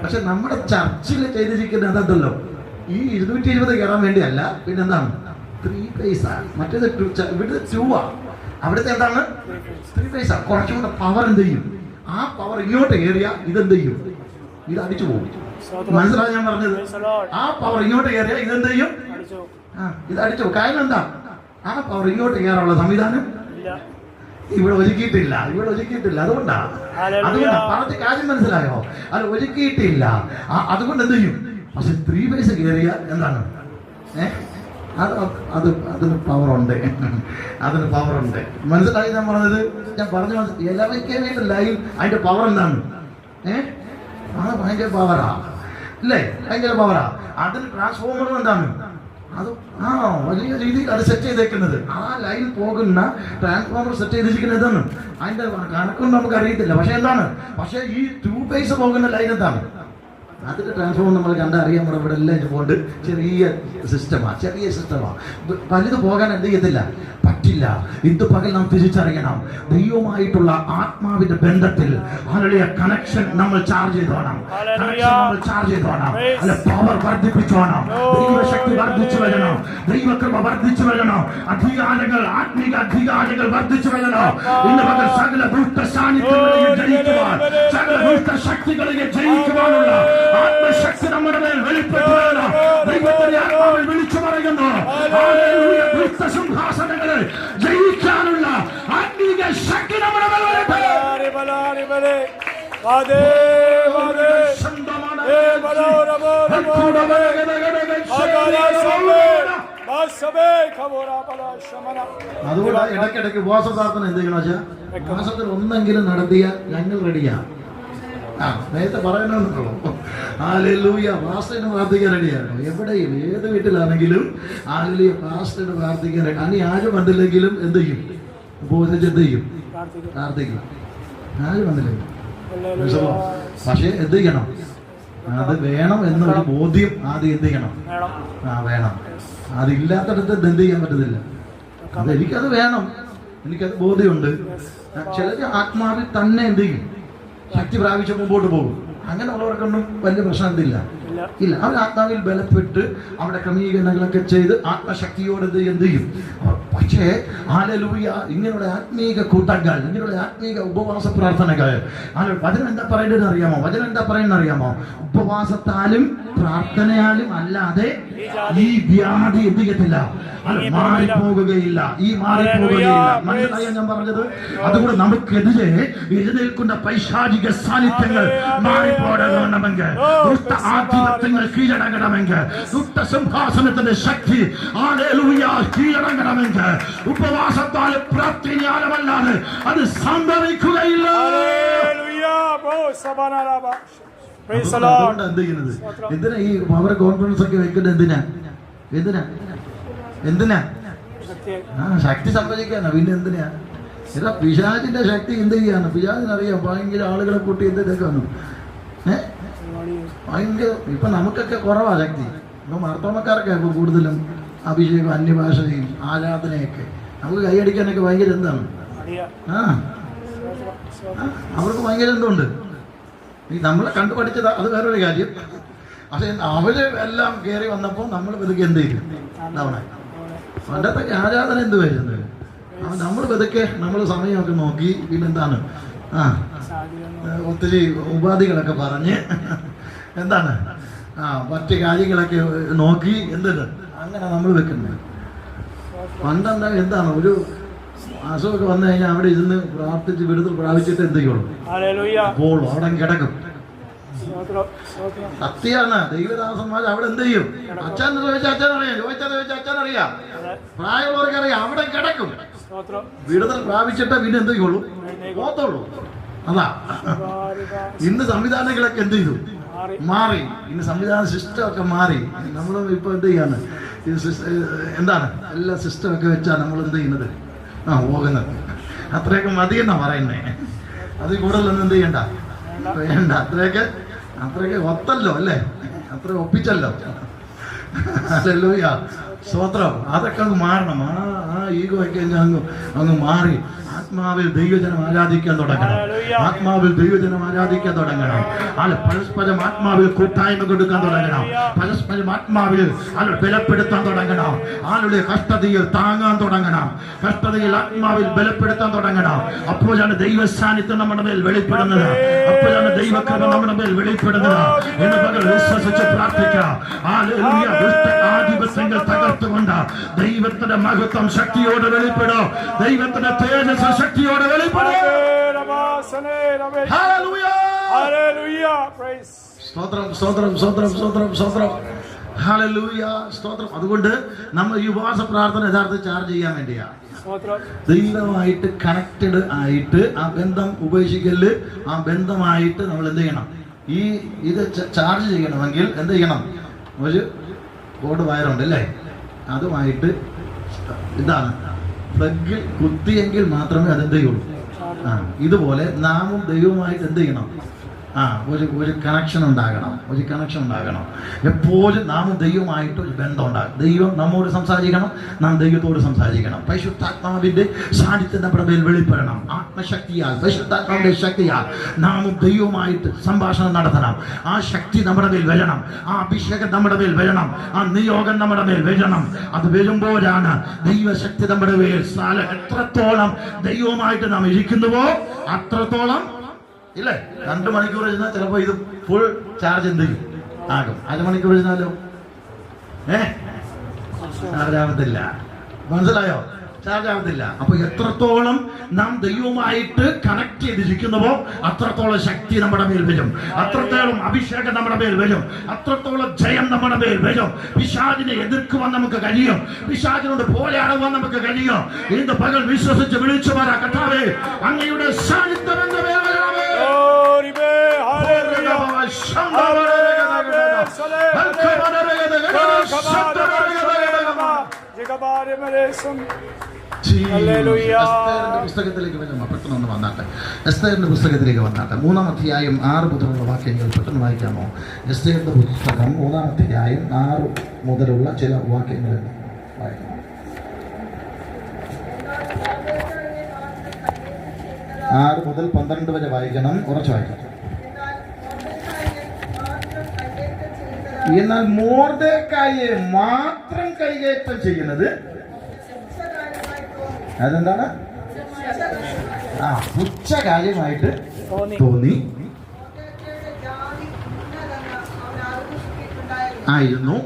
[SPEAKER 1] പക്ഷെ നമ്മുടെ ചർച്ചിൽ ചെയ്തിരിക്കുന്ന അതല്ലോ, ഈ 220 കയറാൻ വേണ്ടിയല്ല. പിന്നെന്താണ്? 3 പൈസ. മറ്റേത് ഇവിടെ 2 അവിടുത്തെ എന്താണ്? 3 പൈസ. കുറച്ചുകൂടെ പവർ എന്ത് ചെയ്യും? ആ പവർ ഇങ്ങോട്ട് കയറിയ ഇതെന്ത് ചെയ്യും? ഇത് അടിച്ചു പോകും. മനസ്സിലായി ഞാൻ പറഞ്ഞത്? ആ പവർ ഇങ്ങോട്ട് കയറിയ ഇതെന്ത് ചെയ്യും? ഇത് അടിച്ചു പോകും. കാരണം എന്താ? ആ പവർ ഇങ്ങോട്ട് കയറാനുള്ള സംവിധാനം ഇവിടെ ഒരുക്കിയിട്ടില്ല, ഇവിടെ ഒരുക്കിയിട്ടില്ല. അതുകൊണ്ടാണ് പറഞ്ഞ കാര്യം മനസ്സിലായോ? അത് ഒരുക്കിയിട്ടില്ല. അതുകൊണ്ട് എന്ത് ചെയ്യും? പക്ഷെ 3 വയസ്സ് കയറിയാൽ എന്താണ്? അതിന് പവറുണ്ട്, അതിന് പവറുണ്ട്. മനസ്സിലായി ഞാൻ പറഞ്ഞത്? ഞാൻ പറഞ്ഞു എല്ലാവർക്കും ലൈൻ അതിന്റെ പവർ എന്താണ്? അത് ഭയങ്കര പവറാ അല്ലേ? ഭയങ്കര പവറാ. അതിന് ട്രാൻസ്ഫോമർ എന്താണ്? അത് വലിയ രീതിയിൽ അത് സെറ്റ് ചെയ്തേക്കുന്നത്. ആ ലൈൻ പോകുന്ന ട്രാൻസ്ഫോമർ സെറ്റ് ചെയ്തിരിക്കുന്നത് എന്താണ്? അതിന്റെ കണക്കൊന്നും നമുക്ക് അറിയത്തില്ല. പക്ഷെ എന്താണ്? പക്ഷെ ഈ 2 ഫേസ് പോകുന്ന ലൈൻ എന്താണ്? അതിന്റെ ട്രാൻസ്ഫോമർ നമ്മൾ കണ്ടറിയാം. നമ്മുടെ ഇവിടെ എല്ലാം കൊണ്ട് ചെറിയ സിസ്റ്റമാണ്. വലുത് പോകാൻ എന്ത് ചെയ്യത്തില്ല, പറ്റില്ല. ഇന്ന് പകൽ നാം തിരിച്ചറിയണം, ദൈവമായിട്ടുള്ള ആത്മാവിന്റെ ബന്ധത്തിൽ കണക്ഷൻ നമ്മൾ ചാർജ് ചെയ്തോണം. അല്ല, പവർ വർദ്ധിപ്പിച്ചു വേണം, ദൈവശക്തി വർദ്ധിച്ചു വരണം, ദൈവകൃപ വർദ്ധിച്ചു വരണം, അധികാരങ്ങൾ, ആത്മീക അധികാരങ്ങൾ വർദ്ധിച്ചു വരണം. ഇന്ന് പകൽ സകല ദുഷ്ട സാന്നിധ്യങ്ങളെയും ജയിക്കുവാൻ, സകല ദുഷ്ട ശക്തികളെയും ജയിക്കുവാനുള്ള ആത്മശക്തി നമ്മുടെ മേൽ വെളിപ്പെട്ടു വരണം. ദൈവത്തിന്റെ ആത്മാവിൽ വിളിച്ചു പറയുന്നു, ദുഷ്ട സിംഹാസനങ്ങളെ ജയിക്കാനുള്ള ആത്മീക ശക്തി നമ്മുടെ മേൽ വരട്ടെ. അതുകൊണ്ട് ഇടയ്ക്കിടയ്ക്ക് ഉപവാസ പ്രാർത്ഥന എന്ത് ചെയ്യണം വെച്ചാൽ മാസത്തിൽ ഒന്നെങ്കിലും നടത്തിയാൽ ഞങ്ങൾ റെഡിയാണ്. നേരത്തെ പറയണമെന്നുള്ളൂ. ഹല്ലേലൂയ, പാസ്റ്ററിന് പ്രാർത്ഥിക്കാൻ റെഡിയാണ്. എവിടെയും ഏത് വീട്ടിലാണെങ്കിലും ഹല്ലേലൂയ, പാസ്റ്ററിന് പ്രാർത്ഥിക്കാൻ റെഡി. അനി ആരും വന്നില്ലെങ്കിലും എന്ത് ചെയ്യും? ഉപവസിച്ച് എന്ത് ചെയ്യും? പ്രാർത്ഥിക്കും. ആരും വന്നില്ലെങ്കിൽ പക്ഷെ എന്ത് ചെയ്യണം? അത് വേണം എന്നൊരു ബോധ്യം ആദ്യം എന്ത് ചെയ്യണം? വേണം. അതില്ലാത്തടത്ത് എന്ത് ചെയ്യാൻ പറ്റത്തില്ല. എനിക്കത് വേണം, എനിക്കത് ബോധ്യമുണ്ട്. ചിലര് ആത്മാവിൽ തന്നെ എന്ത് ചെയ്യും? ശക്തി പ്രാപിച്ച് മുമ്പോട്ട് പോകും. അങ്ങനെയുള്ളവർക്കൊന്നും വലിയ പ്രശ്നം എന്തില്ല. അവർ ആത്മാവിൽ ബലപ്പെട്ട് അവിടെ ക്രമീകരണങ്ങളൊക്കെ ചെയ്ത് ആത്മശക്തിയോടെ എന്ത് ചെയ്യും? പക്ഷേ ഹല്ലേലൂയ, ഇങ്ങനെയുള്ള ആത്മീക കൂട്ടങ്ങൾ, ഇങ്ങനെയുള്ള ആത്മീക ഉപവാസ പ്രാർത്ഥനകൾ, വചനം എന്താ പറയുന്നത് അറിയാമോ? വചനം എന്താ പറയുന്നത് അറിയാമോ? ഉപവാസത്താലും പ്രാർത്ഥനയാലും അല്ലാതെ ഈ വ്യാധി എന്ത് ചെയ്യത്തില്ല, അത് മാറിപ്പോകുകയില്ല. മാറിപ്പോകുകയില്ല. മനസ്സിലായോ ഞാൻ പറഞ്ഞത്? അതുകൊണ്ട് നമുക്കെതിരെ എഴുന്നേൽക്കുന്ന പൈശാചിക സാന്നിധ്യങ്ങൾ മാറിപ്പോടണമെങ്കിൽ, ദുഷ്ട ആധിപത്യങ്ങൾ കീഴടങ്ങണമെങ്കിൽ, ദുഷ്ട സിംഹാസനത്തിന്റെ ശക്തി ഹല്ലേലൂയ കീഴടങ്ങണമെങ്കിൽ ഉപവാസത്താലും പ്രാർത്ഥനയാലുമല്ലാതെ അത് സംഭവിക്കുകയില്ല. അതുകൊണ്ട് എന്ത് ചെയ്യുന്നത്? എന്തിനാ ഈ പവർ കോൺഫറൻസ് ഒക്കെ വെക്കുന്നത്? എന്തിനാ? ശക്തി സംഭവിക്കാനാ. പിന്നെ എന്തിനാ? ഇതാ പിശാചിന്റെ ശക്തി എന്ത് ചെയ്യാന്ന് പിശാചിനറിയാം. ഭയങ്കര ആളുകളെ കൂട്ടി എന്തൊക്കെയാണ് ഭയങ്കര. ഇപ്പൊ നമുക്കൊക്കെ കുറവാ ശക്തി. ഇപ്പൊ മാർത്തോമക്കാരൊക്കെ കൂടുതലും അഭിഷേകം, അന്യഭാഷയും ആരാധനയൊക്കെ. നമുക്ക് കൈയടിക്കാനൊക്കെ ഭയങ്കര എന്താണ്? അവർക്ക് ഭയങ്കര എന്തുണ്ട്? നമ്മളെ കണ്ടു പഠിച്ചത് അത് വേറൊരു കാര്യം. പക്ഷെ അവര് എല്ലാം കയറി വന്നപ്പോൾ നമ്മൾ പതുക്കെ എന്ത് ചെയ്യും? പണ്ടത്തെ ആരാധന എന്ത് വരുന്നത്? നമ്മൾ പതുക്കെ നമ്മൾ സമയമൊക്കെ നോക്കി പിന്നെന്താണ് ഒത്തിരി ഉപാധികളൊക്കെ പറഞ്ഞ് എന്താണ് മറ്റു കാര്യങ്ങളൊക്കെ നോക്കി എന്തുണ്ട് അങ്ങനെ നമ്മൾ വെക്കുന്നത്. പണ്ടെന്താ എന്താണ് ഒരു അസുഖമൊക്കെ വന്നു കഴിഞ്ഞാൽ അവിടെ ഇരുന്ന് പ്രാർത്ഥിച്ച് വിടുതൽ പ്രാപിച്ചിട്ട് എന്ത് ചെയ്യുള്ളൂ? അപ്പോൾ അവിടെ കിടക്കും. സത്യാണ്. ദൈവദാസന്മാർ അവിടെ എന്ത് ചെയ്യും? അച്ഛൻ ചോദിച്ചാൽ അച്ഛൻ അറിയാം, ചോദിച്ചാൽ അച്ഛൻ അറിയാം, പ്രായമുള്ളവർക്ക് അറിയാം. അവിടെ കിടക്കും. വിടുതൽ പ്രാപിച്ചിട്ട് പിന്നെ എന്ത് ചെയ്യുള്ളൂ? പോത്തുള്ളൂ. അതാ ഇന്ന് സംവിധാനങ്ങളൊക്കെ എന്ത് ചെയ്തു? മാറി. ഇന്ന് സംവിധാന സിസ്റ്റം ഒക്കെ മാറി. നമ്മൾ ഇപ്പൊ എന്ത് ചെയ്യാണ്? എന്താണ് എല്ലാ സിസ്റ്റം ഒക്കെ വെച്ചാ നമ്മൾ എന്ത് ചെയ്യുന്നത്? പോകുന്നത്. അത്രയൊക്കെ മതിയെന്നാ പറയുന്നേ. അതിൽ കൂടുതലൊന്നും എന്ത് ചെയ്യണ്ട, വേണ്ട. അത്രയൊക്കെ ഒത്തല്ലോ അല്ലേ? അത്ര ഒപ്പിച്ചല്ലോ. ഹല്ലേലൂയ, സ്തോത്രം. അതൊക്കെ അങ്ങ് മാറണം. ആ ഈഗോ ഒക്കെ അങ്ങ് മാറി ആത്മാവിൽ ദൈവജനം ആരാധിക്കാൻ തുടങ്ങണം. ആത്മാവിൽ ദൈവജനം ആരാധിക്കാൻ തുടങ്ങണം. പരസ്പരം ആത്മാവിൽ കൂട്ടായ്മ കൊടുക്കാൻ തുടങ്ങണം. പരസ്പരം ആത്മാവിൽ ബലപ്പെടുത്താൻ തുടങ്ങണം. ആളുടെ കഷ്ടതയിൽ താങ്ങാൻ തുടങ്ങണം. കഷ്ടതയിൽ ആത്മാവിൽ ബലപ്പെടുത്താൻ തുടങ്ങണം. അപ്പോഴാണ് ദൈവ സാന്നിധ്യം നമ്മുടെ മേൽ വെളിപ്പെടുന്നത്. അപ്പോഴാണ് ദൈവകൃപ നമ്മുടെ മേൽ വെളിപ്പെടുന്നത് എന്ന് പകൽ വിശ്വസിച്ച് പ്രാർത്ഥിക്കാം. ആധിപത്യങ്ങൾ തകർത്തുകൊണ്ട് ദൈവത്തിന്റെ മഹത്വം ശക്തിയോടെ വെളിപ്പെടും. ദൈവത്തിന്റെ തേജസ് ശക്തിയോടെ വെളിപ്പെടും. സ്തോത്രം, സ്തോത്രം, സ്തോത്രം, സ്തോത്രം, സ്തോത്രം. ഹല്ലേലൂയ, സ്തോത്രം. അതുകൊണ്ട് നമ്മൾ ഈ ഉപവാസ പ്രാർത്ഥന യഥാർത്ഥത്തിൽ ചാർജ് ചെയ്യാൻ വേണ്ടിയാണ്. ദൈവമായിട്ട് കണക്റ്റഡ് ആയിട്ട് ആ ബന്ധം ഉപേക്ഷിക്കല്, ആ ബന്ധമായിട്ട് നമ്മൾ എന്ത് ചെയ്യണം? ഇത് ചാർജ് ചെയ്യണമെങ്കിൽ എന്ത് ചെയ്യണം? ഒരു ബോർഡ് വയറുണ്ട് അല്ലേ, അതുമായിട്ട് ഇതാണ് പ്ലഗിൽ കുത്തിയെങ്കിൽ മാത്രമേ അതെന്ത് ചെയ്യുള്ളൂ. ഇതുപോലെ നാമും ദൈവവുമായിട്ട് എന്ത് ചെയ്യണം? ഒരു കണക്ഷൻ ഉണ്ടാകണം, ഒരു കണക്ഷൻ ഉണ്ടാകണം. എപ്പോഴും നാമും ദൈവമായിട്ട് ഒരു ബന്ധം ഉണ്ടാകും. ദൈവം നമ്മോട് സംസാരിക്കണം, നാം ദൈവത്തോട് സംസാരിക്കണം. പരിശുദ്ധാത്മാവിന്റെ സാന്നിധ്യം നമ്മുടെ മേൽ വെളിപ്പെടണം. ആത്മശക്തിയാൽ, പരിശുദ്ധാത്മാവിന്റെ ശക്തിയാൽ നാമും ദൈവവുമായിട്ട് സംഭാഷണം നടത്തണം. ആ ശക്തി നമ്മുടെ മേൽ വരണം, ആ അഭിഷേകം നമ്മുടെ മേൽ വരണം, ആ നിയോഗം നമ്മുടെ മേൽ വരണം. അത് വരുമ്പോഴാണ് ദൈവശക്തി നമ്മുടെ മേൽ എത്രത്തോളം ദൈവവുമായിട്ട് നാം ഇരിക്കുന്നുവോ അത്രത്തോളം ഇല്ലേ. 2 മണിക്കൂർ ഇരുന്നാൽ ചിലപ്പോ ഇത് ഫുൾ ചാർജ് എന്ത് ചെയ്യും ആകും. 1/2 മണിക്കൂർ ഇരുന്നാലോ ചാർജ് ആവത്തില്ല. മനസ്സിലായോ? ചാർജ് ആവത്തില്ല. അപ്പൊ എത്രത്തോളം നാം ദൈവവുമായിട്ട് കണക്ട് ചെയ്തിരിക്കുന്നുവോ അത്രത്തോളം ശക്തി നമ്മുടെ മേൽ വരും, അത്രത്തോളം അഭിഷേകം നമ്മുടെ മേൽ വരും, അത്രത്തോളം ജയം നമ്മുടെ മേൽ വരും. പിശാചിനെ എതിർക്കുവാൻ നമുക്ക് കഴിയും, പിശാചിനോട് പോരാടുവാൻ നമുക്ക് കഴിയും. ഇന്ന് പകൽ വിശ്വസിച്ച് വിളിച്ചു പറ, കർത്താവേ അങ്ങയുടെ സാന്നിധ്യം എന്റെ മേൽ വരണമേ. പുസ്തകത്തിലേക്ക് പെട്ടെന്ന് വന്നാട്ടെ. എസ്തേറിന്റെ പുസ്തകത്തിലേക്ക് വന്നാട്ടെ. 3-ാം അധ്യായം 6 മുതലുള്ള വാക്യങ്ങൾ പെട്ടെന്ന് വായിക്കാമോ? എസ്തേറിന്റെ പുസ്തകം 3-ാം അധ്യായം 6 മുതലുള്ള ചില വാക്യങ്ങൾ വായിക്കണം. 6 മുതൽ 12 വരെ വായിക്കണം, ഉറച്ചു വായിക്കണം. എന്നാൽ മൊർദെഖായിയെ മാത്രം കൈകയറ്റം ചെയ്യുന്നത് അതെന്താണ്? പുച്ഛ കാര്യമായിട്ട് തോന്നി ആയിരുന്നു.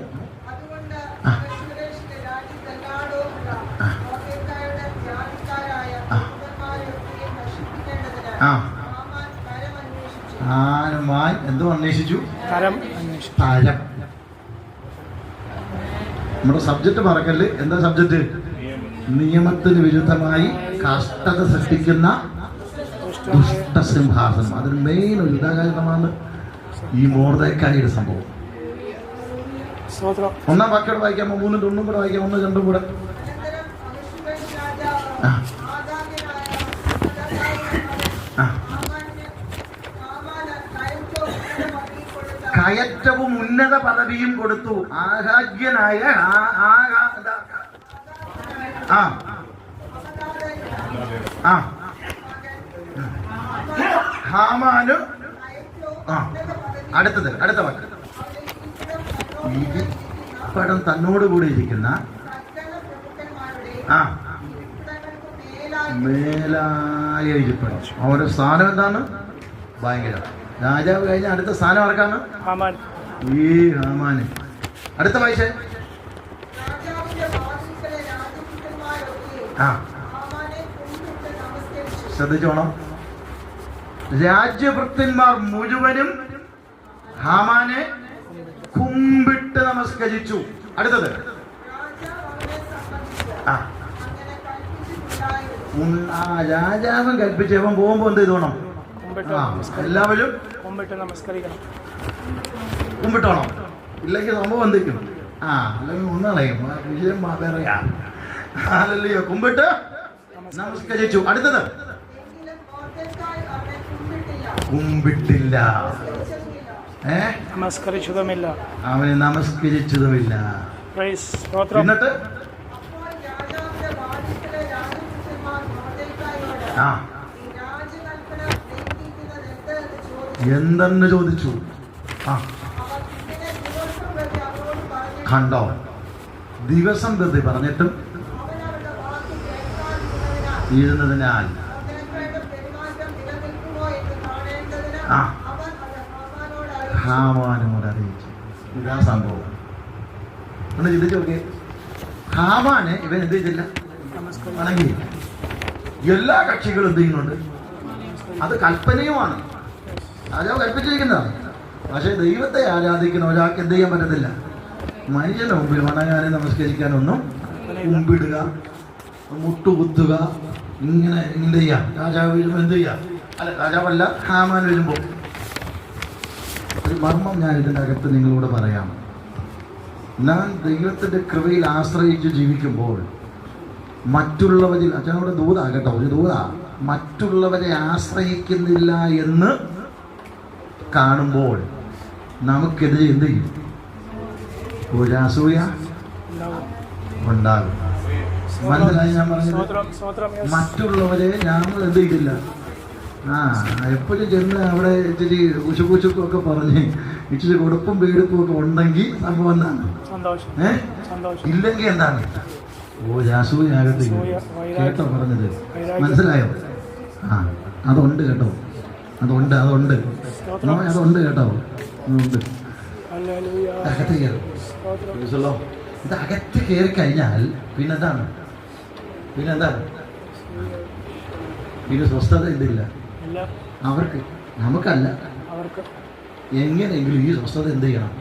[SPEAKER 1] ആനുമായി എന്തോ അന്വേഷിച്ചു? തരം. നമ്മുടെ സബ്ജക്ട് മറക്കല്. എന്താ സബ്ജക്ട്? നിയമത്തിന് വിരുദ്ധമായി കഷ്ടത സൃഷ്ടിക്കുന്ന ദുഷ്ടസിംഹാസനം. അതിന് മെയിൻ ഒരു ഉദാഹരണമാണ് ഈ മൊർദെഖായിയുടെ സംഭവം. 1-ാം വാക്യം വായിക്കാമോ? 3-ും 1-ഉം കൂടെ വായിക്കാം. 1, 2 കൂടെ. കയറ്റവും ഉന്നത പദവിയും കൊടുത്തു. ആഹാഗ്യനായ ഹാമാന്. അടുത്ത വാക്ക്. പടം തന്നോടുകൂടി ഇരിക്കുന്ന മേലായ ഇരിപ്പണം. അവരുടെ സ്ഥാനം എന്താണ്? ഭയങ്കര. രാജാവ് കഴിഞ്ഞ അടുത്ത സ്ഥാനം ആർക്കാണ്? ഈ ഹാമാന്. അടുത്ത വായിച്ചേ. ശ്രദ്ധിച്ചോണം. രാജ്യഭൃത്യന്മാർ മുഴുവനും ഹാമാനെ കുമ്പിട്ട് നമസ്കരിച്ചു. അടുത്തത്. രാജാവൻ കൽപ്പിച്ചവൻ പോകുമ്പോ എന്ത് ചെയ്തോണം? എല്ലാവരും കുമ്പിട്ടോണം. ഇല്ലെങ്കിൽ സംഭവം എന്തെങ്കിലും അല്ലെങ്കിൽ ഒന്നളയും വിജയം പറയാ. കുമ്പിട്ട് നമസ്കരിച്ചു. അടുത്തത്. കുമ്പിട്ടില്ല, നമസ്കരിച്ചതുമില്ല, അവനെ നമസ്കരിച്ചതുമില്ല. എന്നിട്ട് എന്തെന്ന് ചോദിച്ചു. കണ്ടോ? ദിവസം പ്രതി പറഞ്ഞിട്ടും ഇരുന്നതിനാൽ ഹാമാനോട് അറിയിച്ചു. ഇതാ സംഭവം. ഒന്ന് ചിന്തിച്ചു നോക്കിയേ. ഹാമാനെ ഇവൻ എന്ത് ചെയ്തില്ല? വണങ്ങിയില്ല. എല്ലാ കക്ഷികളും എന്ത് ചെയ്യുന്നുണ്ട്? അത് കൽപ്പനയുമാണ്, രാജാവ് കൽപ്പിച്ചിരിക്കുന്നതാണ്. പക്ഷെ ദൈവത്തെ ആരാധിക്കുന്ന ഒരാൾക്ക് എന്ത് ചെയ്യാൻ പറ്റത്തില്ല? മനുഷ്യന്റെ മുമ്പിൽ വണങ്ങാനും നമസ്കരിക്കാനൊന്നും, മുമ്പിടുക, മുട്ടുകുത്തുക, ഇങ്ങനെ എന്ത് ചെയ്യാം? രാജാവ് വരുമ്പോൾ എന്ത് ചെയ്യാം? അല്ല, രാജാവല്ല, ഹാമാൻ വരുമ്പോൾ. ഒരു മർമ്മം ഞാൻ ഇതിൻ്റെ അകത്ത് നിങ്ങളോട് പറയാം. ഞാൻ ദൈവത്തിൻ്റെ കൃപയിൽ ആശ്രയിച്ച് ജീവിക്കുമ്പോൾ മറ്റുള്ളവരിൽ, അച്ഛനോട് ദൂതാ കേട്ടോ, ഒരു ദൂതാ, മറ്റുള്ളവരെ ആശ്രയിക്കുന്നില്ല എന്ന് കാണുമ്പോൾ നമുക്കെതിരെ എന്ത് ചെയ്യും? ഒരു അസൂയ ഉണ്ടാകും. മനസ്സിലായി ഞാൻ പറഞ്ഞത്? മറ്റുള്ളവരെ നമ്മൾ എന്ത് ചെയ്തില്ല, എപ്പോഴും ചെന്ന് അവിടെ ഇച്ചിരി കുശുക്കുശുക്കൊക്കെ പറഞ്ഞ് ഇച്ചിരി കൊടുപ്പും വീടുപ്പും ഒക്കെ ഉണ്ടെങ്കിൽ സംഭവം എന്താണ്? ഇല്ലെങ്കിൽ എന്താണ്? ഒരു അസൂയാകത്ത്. കേട്ടോ പറഞ്ഞത്? മനസ്സിലായോ? അതുണ്ട് കേട്ടോ, അതുണ്ട് അതുണ്ട് കേട്ടോ, അതുണ്ട്. അകത്ത് കയറും. ഇത് അകത്ത് കയറി കഴിഞ്ഞാൽ പിന്നെന്താണ്? പിന്നെ സ്വസ്ഥത എന്തില്ല അവർക്ക്, നമുക്കല്ല. എങ്ങനെയെങ്കിലും ഈ സ്വസ്ഥത എന്ത് ചെയ്യണം?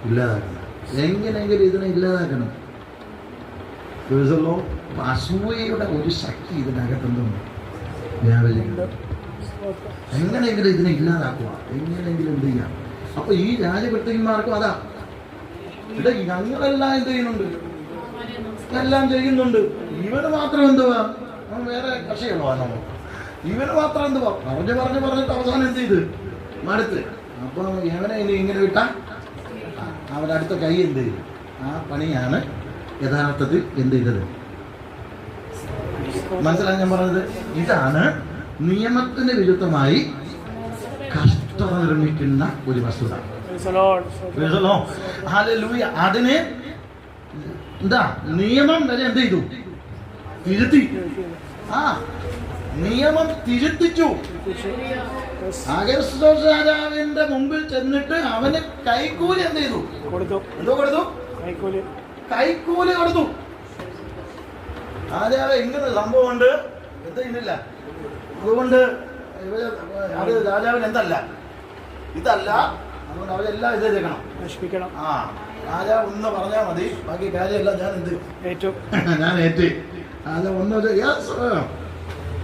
[SPEAKER 1] ഇല്ലാതാക്കണം. എങ്ങനെയെങ്കിലും ഇതിനെ ഇല്ലാതാക്കണം. അസൂയയുടെ ഒരു ശക്തി ഇതിനകത്തെന്തുണ്ട്? വ്യാപരിക്കുന്നുണ്ട്. എങ്ങനെയെങ്കിലും ഇതിനെ ഇല്ലാതാക്കുക, എങ്ങനെയെങ്കിലും എന്ത് ചെയ്യാം. അപ്പൊ ഈ രാജഭൃത്യന്മാർക്കും അതാ, ഇവിടെ ഞങ്ങളെല്ലാം എന്ത് ചെയ്യുന്നുണ്ട്? എല്ലാം ചെയ്യുന്നുണ്ട്. ഇവന് മാത്രം എന്തുവാ? വേറെ കക്ഷികളോ നമ്മൾ? ഇവന് മാത്രം എന്തുവാ? പറഞ്ഞിട്ട് അവസാനം എന്ത് ചെയ്ത് മടുത്ത്. അപ്പൊ എവനെ ഇനി ഇങ്ങനെ വിട്ടാ അവരടുത്ത കൈ എന്ത് ചെയ്തു? ആ പണിയാണ് യഥാർത്ഥത്തിൽ എന്ത് ചെയ്തത്? മനസ്സിലായി ഞാൻ പറഞ്ഞത്? ഇതാണ് നിയമത്തിന് വിരുദ്ധമായി കഷ്ടത നിർമ്മിക്കുന്ന ഒരു വസ്തുത. അതിന് എന്താ? നിയമം വരെ എന്ത് ചെയ്തു? തിരുത്തി. നിയമം തിരുത്തിച്ചു. അഗസ്തോസ് രാജാവിന്റെ മുമ്പിൽ ചെന്നിട്ട് അവന് കൈക്കൂലി എന്ത് ചെയ്തു? എന്തോ കൊടുത്തു? കൈക്കൂലി കൊടുത്തു. രാജാവ് ഇങ്ങനെ സംഭവം ഉണ്ട്, എന്ത് ചെയ്യുന്നില്ല. അതുകൊണ്ട് അത് രാജാവിന് എന്തല്ല, ഇതല്ല. അതുകൊണ്ട് അവരെല്ലാം ഇത് ചെയ്യണം, നശിപ്പിക്കണം. രാജാവ് ഒന്ന് പറഞ്ഞാൽ മതി, ബാക്കി കാര്യമെല്ലാം ഞാൻ എന്ത് ഏറ്റു, ഞാൻ ഏറ്റ്. രാജാവ് ഒന്ന്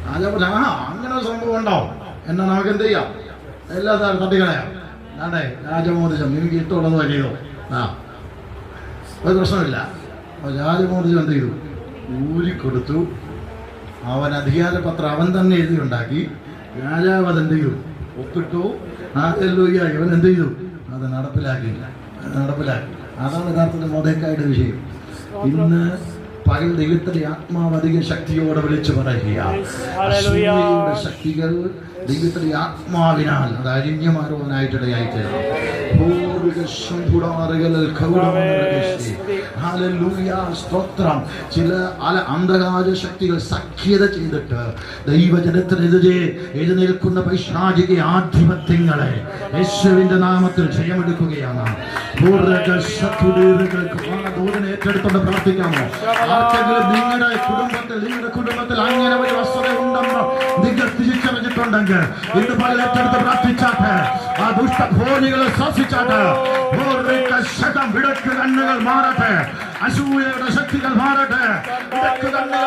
[SPEAKER 1] രാജാവ് അങ്ങനെ ഒരു സംഭവം ഉണ്ടാവും എന്നാ നമുക്ക് എന്ത് ചെയ്യാം? എല്ലാ സാറും തട്ടിക്കളയാം. അതെ, രാജമോദിഷം എനിക്ക് ഇഷ്ടമുള്ളത് ചെയ്തോ, ഒരു പ്രശ്നമില്ല. രാജമോദിഷം എന്ത് ചെയ്തു? ഊരിക്കൊടുത്തു. അവൻ അധികാരപത്രം അവൻ തന്നെ എഴുതിയുണ്ടാക്കി. രാജാവ് അതെന്ത് ചെയ്തു? ഒപ്പിട്ടു. ഹല്ലേലൂയ. ഇവൻ എന്ത് ചെയ്തു? അത് നടപ്പിലാക്കി. അതാണ് യഥാർത്ഥത്തിൽ മൊർദെഖായിയുടെ വിഷയം. ഇന്ന് പകൽ ദൈവത്തിന്റെ ആത്മാവ് അധിക ശക്തിയോടെ വിളിച്ചു പറയുക. അസൂയയുടെ ശക്തികൾ ദൈവത്തിന്റെ ആത്മാവിനാൽ അത് അരിഞ്ഞമാറുവാനായിട്ടിടയായി തീർന്നു. സ്തോത്രം. ചില അന്ധകാര ശക്തികൾ സഖ്യത ചെയ്തിട്ട് ദൈവജനത്തിനെതിരെ എഴുന്നേൽക്കുന്ന പൈശാചിക ആധിപത്യങ്ങളെ യേശുവിന്റെ നാമത്തിൽ ജയമെടുക്കുകയാണ്. ഏറ്റെടുത്തോണ്ട് പ്രാർത്ഥിക്കാമോ? ആർക്കെങ്കിലും നിങ്ങളുടെ കുടുംബത്തിൽ അങ്ങനെ ഒരു വസ്തുത ഉണ്ടെന്ന് നിങ്ങൾ തിരിച്ചറിഞ്ഞിട്ടുണ്ടെങ്കിൽ ഇന്ന് പല ഏറ്റെടുത്ത് പ്രാർത്ഥിച്ചാട്ടെ. ആ ദുഷ്ടഭോനികളെ ശ്വസിച്ചാട്ടെ. വിടക്ക് കണ്ണുകൾ മാറട്ടെ. അസൂയയുടെ ശക്തികൾ മാറട്ടെ. വിടക്ക് കണ്ണുകൾ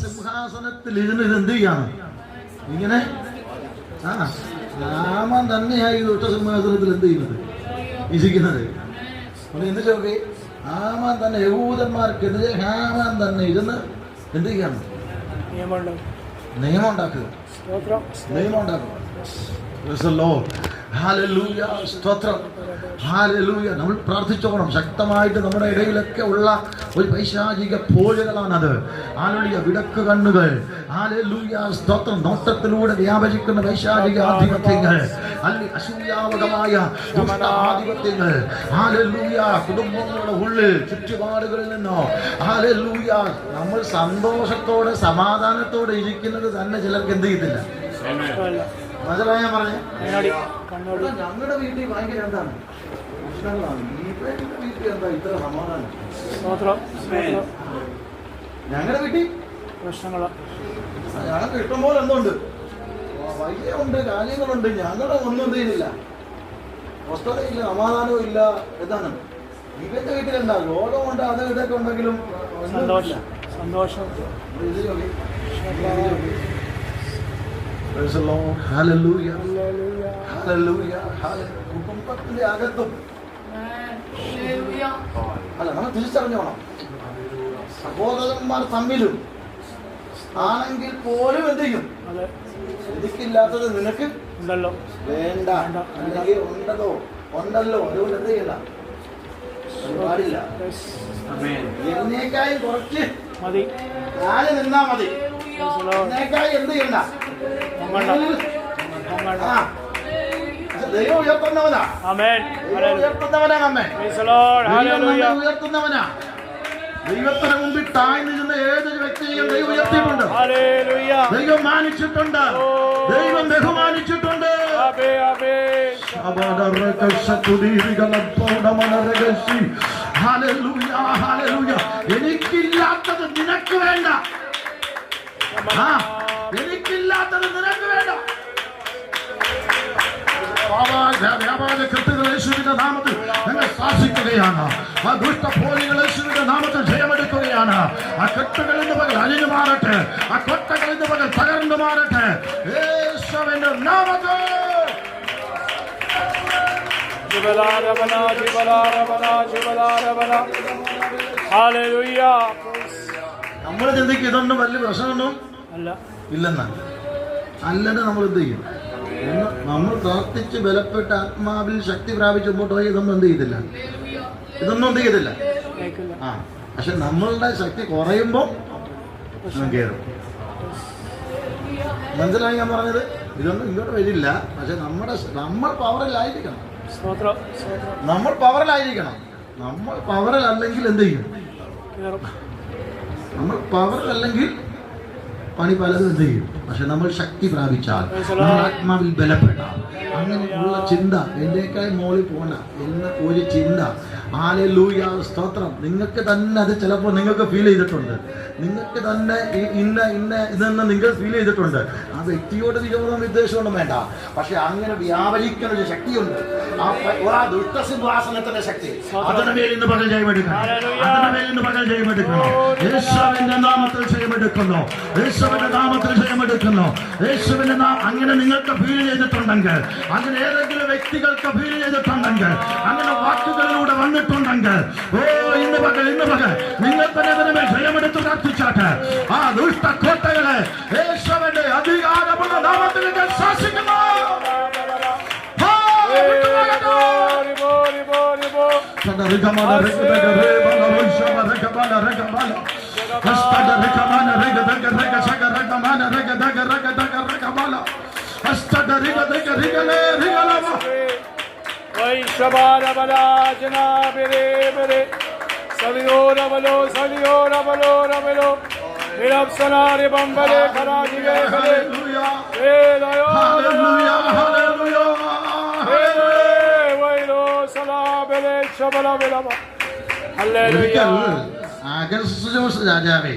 [SPEAKER 1] സിംഹാസനത്തിൽ ഇതിനെന്ത് ചെയ്യാണ്? ഇങ്ങനെ രാമൻ തന്നെയായി ദുഷ്ട സിംഹാസനത്തിൽ എന്ത് ചെയ്യുന്നത്? ഇരിക്കുന്നത്. എന്ത് ചോക്കെ ഹാമാൻ തന്നെ യഹൂദന്മാർക്കെതിരെ ഹാമാൻ തന്നെ ഇരുന്ന് എന്ത് ചെയ്യണം? നിയമം ഉണ്ടാക്കുക. ഹല്ലേലൂയ, സ്തോത്രം, ഹല്ലേലൂയ. നമ്മൾ പ്രാർത്ഥിച്ചോണം ശക്തമായിട്ട്. നമ്മുടെ ഇടയിലൊക്കെ ഉള്ള ഒരു പൈശാചിക പോരുകളാണത്. ഹല്ലേലൂയ, വിടക്ക് കണ്ണുകൾ, ഹല്ലേലൂയ, സ്തോത്രം, നോട്ടത്തിലൂടെ വ്യാപരിക്കുന്ന പൈശാചിക ആധിപത്യങ്ങൾ, അസൂയാവകമായ ആധിപത്യങ്ങൾ, ഹല്ലേലൂയ, കുടുംബങ്ങളുടെ ഉള്ളിൽ ചുറ്റുപാടുകളിൽ നിന്നോ, ഹല്ലേലൂയ, നമ്മൾ സന്തോഷത്തോടെ സമാധാനത്തോടെ ഇരിക്കുന്നത് തന്നെ ചിലർക്ക് എന്ത് ചെയ്യത്തില്ല. മനസ്സിലായ ഞാൻ പറഞ്ഞേ? ഞങ്ങളുടെ വീട്ടിൽ ഭയങ്കര എന്താണ് പ്രശ്നങ്ങളാണ്. വീട്ടിൽ എന്താ ഇത്ര സമാധാനം? ഞങ്ങളുടെ വീട്ടിൽ പ്രശ്നങ്ങളാണ്. ഞങ്ങൾക്ക് ഇഷ്ടംപോലെ എന്തുണ്ട്, വൈദ്യുണ്ട്, കാര്യങ്ങളുണ്ട്. ഞങ്ങളുടെ ഒന്നും എന്ത് ചെയ്യുന്നില്ല, സ്വസ്ഥതയില്ല, സമാധാനവും ഇല്ല. എന്താണ് ഇവന്റെ വീട്ടിലെന്താ രോഗമുണ്ട്, അത് ഇതൊക്കെ ഉണ്ടെങ്കിലും സന്തോഷം. കുടുംബത്തിന്റെ അകത്തും അല്ല, നമ്മൾ തിരിച്ചറിഞ്ഞോണം. സഹോദരന്മാർ തമ്മിലും ആണെങ്കിൽ പോലും എന്ത് ചെയ്യും? എനിക്കില്ലാത്തത് നിനക്ക് വേണ്ട, അല്ലെങ്കിൽ ഉണ്ടല്ലോ, അതുകൊണ്ട് എന്ത് ചെയ്യണ്ട, പാടില്ല. എന്നേക്കായി കുറച്ച് ഞാന് നിന്നാ മതി, എന്നേക്കായി എന്ത് ചെയ്യണ്ട. ദൈവം ഉയർത്തുന്നവനാ, ഉയർത്തുന്നവനാ. ദൈവത്തിന് മുമ്പിൽ താഴ്ന്നിരുന്ന ഏതൊരു വ്യക്തിയെയും ദൈവം ഉയർത്തിയിട്ടുണ്ട്, ദൈവം മാനിച്ചിട്ടുണ്ട്, ദൈവം ബഹുമാനിച്ചിട്ടുണ്ട്. എനിക്കില്ലാത്തത് നിനക്ക് വേണ്ട, എനിക്കില്ലാത്തത് നിനക്ക് വേണ്ട. വ്യാപാര കെട്ടുകൾ യേശുവിന്റെ നാമത്തിൽ ഞങ്ങൾ ശാസിക്കുകയാണ്. ആ ദുഷ്ടപോലികൾ യേശുവിന്റെ നാമത്തിൽ ജയമെടുക്കുകയാണ്. ആ കെട്ടുകളിൽ നിന്ന് പകൽ അഴിഞ്ഞു മാറട്ടെ, ആ കൊട്ടകളിൽ നിന്ന് പകൽ തകർന്നു മാറട്ടെ യേശുവിന്റെ നാമത്തിൽ. നമ്മൾ ചിന്തിക്കും ഇതൊന്നും വലിയ പ്രശ്നമൊന്നും ഇല്ലെന്നാണ്. അല്ലെന്ന് നമ്മൾ എന്ത് ചെയ്യും? നമ്മൾ പ്രാർത്ഥിച്ച് ബലപ്പെട്ട ആത്മാവിൽ ശക്തി പ്രാപിച്ച് മുമ്പോട്ട് പോയി ഇതൊന്നും എന്ത് ചെയ്തില്ല, ഇതൊന്നും എന്ത് ചെയ്തില്ല. പക്ഷെ നമ്മളുടെ ശക്തി കുറയുമ്പോൾ കയറും. മനസ്സിലായി ഞാൻ പറഞ്ഞത്? ഇതൊന്നും ഇങ്ങോട്ട് വരില്ല. പക്ഷെ നമ്മൾ പവറിലായിരിക്കണം, നമ്മൾ പവറിലായിരിക്കണം. നമ്മൾ പവറിലല്ലെങ്കിൽ എന്ത് ചെയ്യും? നമ്മൾ പവറിലല്ലെങ്കിൽ പണി പലതും എന്ത് ചെയ്യും. പക്ഷെ നമ്മൾ ശക്തി പ്രാപിച്ചാൽ, നമ്മൾ ആത്മാവിൽ ബലപ്പെട്ടാൽ, അങ്ങനെയുള്ള ചിന്ത എന്റെക്കായി മോളിൽ പോണ എന്ന ഒരു ചിന്ത, ഹല്ലേലൂയ, സ്തോത്രം. നിങ്ങൾക്ക് തന്നെ അത് ചിലപ്പോൾ നിങ്ങൾക്ക് ഫീൽ ചെയ്തിട്ടുണ്ട്, നിങ്ങൾക്ക് തന്നെ ഇതെന്ന് നിങ്ങൾ ഫീൽ ചെയ്തിട്ടുണ്ട്. ആ വ്യക്തിയോട് വിരോധം വിദ്വേഷമൊന്നും വേണ്ട, പക്ഷെ അങ്ങനെ വ്യാപരിക്കുന്ന ഒരു ശക്തിയുണ്ട്. ആ ദുഷ്ടസിംഹാസനത്തിന്റെ ശക്തി, അതിന്റെ മേൽ ഇന്ന് പകൽ ജയമെടുക്കണം, അതിന്റെ മേൽ ഇന്ന് പകൽ ജയമെടുക്കണം. യേശുവിന്റെ നാമത്തിൽ ജയമെടുക്കുന്നു, യേശുവിന്റെ നാമത്തിൽ ജയമെടുക്കുന്നു, യേശുവിന്റെ അങ്ങനെ നിങ്ങൾക്ക് ഫീൽ ചെയ്തിട്ടുണ്ടെങ്കിൽ, അങ്ങനെ ഏതെങ്കിലും വ്യക്തികൾക്ക് ഫീൽ ചെയ്തിട്ടുണ്ടെങ്കിൽ, അങ്ങനെ വാക്കുകളിലൂടെ വന്നിട്ടുണ്ടെങ്കിൽ, ഇന്ന് പകൽ നിങ്ങൾ തന്നെ അതിനെ ജയമെടുത്ത് പ്രാർത്ഥിച്ചാട്ടെ. ആ ദുഷ്ടക്കോട്ടകളെ യേശുവിന്റെ അധികാരമുള്ള നാമത്തിൽ ശാസിക്കുന്നു. രാജാവേ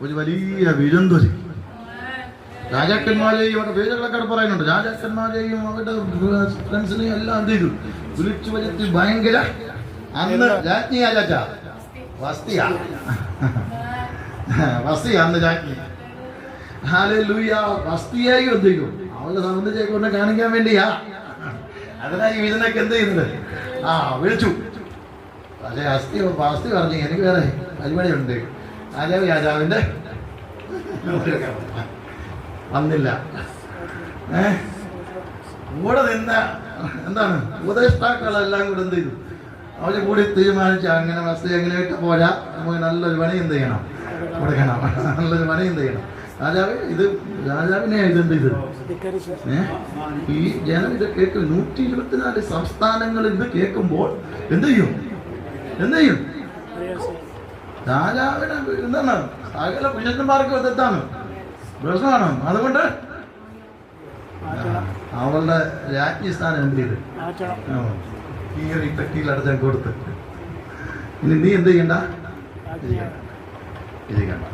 [SPEAKER 1] ഒരു വലിയ വിരുന്നൊരു രാജാക്കന്മാരെയും അവരുടെ പേരുകളൊക്കെ പറയുന്നുണ്ട്. രാജാക്കന്മാരെയും അവരുടെ ഫ്രണ്ട്സിനെയും എല്ലാം എന്ത് ചെയ്തു? വിളിച്ചു വരുത്തി ഭയങ്കര. അന്ന് രാജ്ഞിയാ ചാച്ചാ വസ്തിയാ അന്ന് രാജ്ഞി. ഹല്ലേലൂയ. വസ്തിയായി എന്ത് ചെയ്യും? അവളുടെ സൗന്ദര്യമൊക്കെ കൊണ്ട് കാണിക്കാൻ വേണ്ടിയാ. അതിനായി ഇതിനൊക്കെ എന്ത് ചെയ്യുന്നത്? വിളിച്ചു. പക്ഷേ അസ്ഥി പറഞ്ഞു എനിക്ക് വേറെ പരിപാടിയുണ്ട്. രാജാവിൻ്റെ വന്നില്ല. കൂടെ നിന്ന എന്താണ് ഉപദേഷ്ടാക്കളെല്ലാം കൂടെ എന്ത് ചെയ്തു? അവർ കൂടി തീരുമാനിച്ചു അങ്ങനെ വസ്തു എങ്ങനെയൊക്കെ പോരാ, നമുക്ക് നല്ലൊരു പണി എന്ത് ചെയ്യണം, കൊടുക്കണം, നല്ലൊരു പണി എന്ത് ചെയ്യണം. രാജാവിനെ ഇതെന്ത് ചെയ്ത് ഈ ജനം ഇത് കേൾക്കും. 124 സംസ്ഥാനങ്ങൾ ഇത് കേൾക്കുമ്പോൾ എന്ത് ചെയ്യും? രാജാവിന് എന്താണ് സകല പുരുഷന്മാർക്ക് തെറ്റാണ്, പ്രശ്നമാണ്. അതുകൊണ്ട് അവളുടെ രാജ്ഞിസ്ഥാനം എന്ത് ചെയ്ത് ഈ പെട്ടിയിൽ അടച്ചാൽ കൊടുത്ത് ഇനി നീ എന്ത് ചെയ്യണ്ട, ഇരിക്കണ്ട.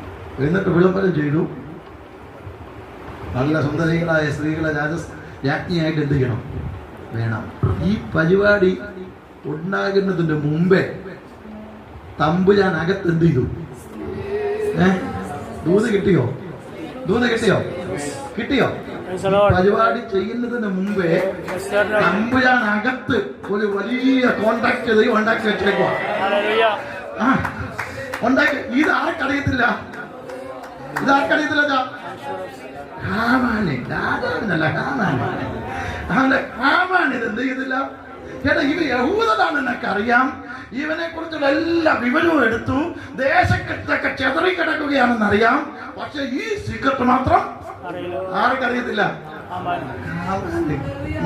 [SPEAKER 1] എന്നിട്ട് വിളംബരം ചെയ്തു. നല്ല സുന്ദരികളായ സ്ത്രീകളെ രാജ്ഞിയായിട്ട് എന്ത് ചെയ്യണം, വേണം. ഈ പരിപാടി ഉണ്ടാകുന്നതിന് മുമ്പേ തമ്പുരാൻ അകത്ത് എന്ത് ചെയ്തു? ദൂത് കിട്ടിയോ? പരിപാടി ചെയ്യുന്നതിന് മുമ്പേ തമ്പുരാൻ അകത്ത് ഒരു വലിയ കോണ്ടാക്ട് ഉണ്ടാക്കി വെച്ചേക്കുവാ. ഇത് ആർക്കറിയത്തില്ല, രാജാവിനല്ല, ഹാമാൻ ഇതെന്ത് ചെയ്തില്ല. ചേട്ടാ ഇവ യഹൂദനാണ് എന്നൊക്കറിയാം. ഇവനെ കുറിച്ചുള്ള എല്ലാ വിവരവും എടുത്തു. ദേശത്തൊക്കെ ചെതറിക്കിടക്കുകയാണെന്നറിയാം. പക്ഷെ ഈ സീക്രട്ട് മാത്രം ആർക്കറിയത്തില്ല.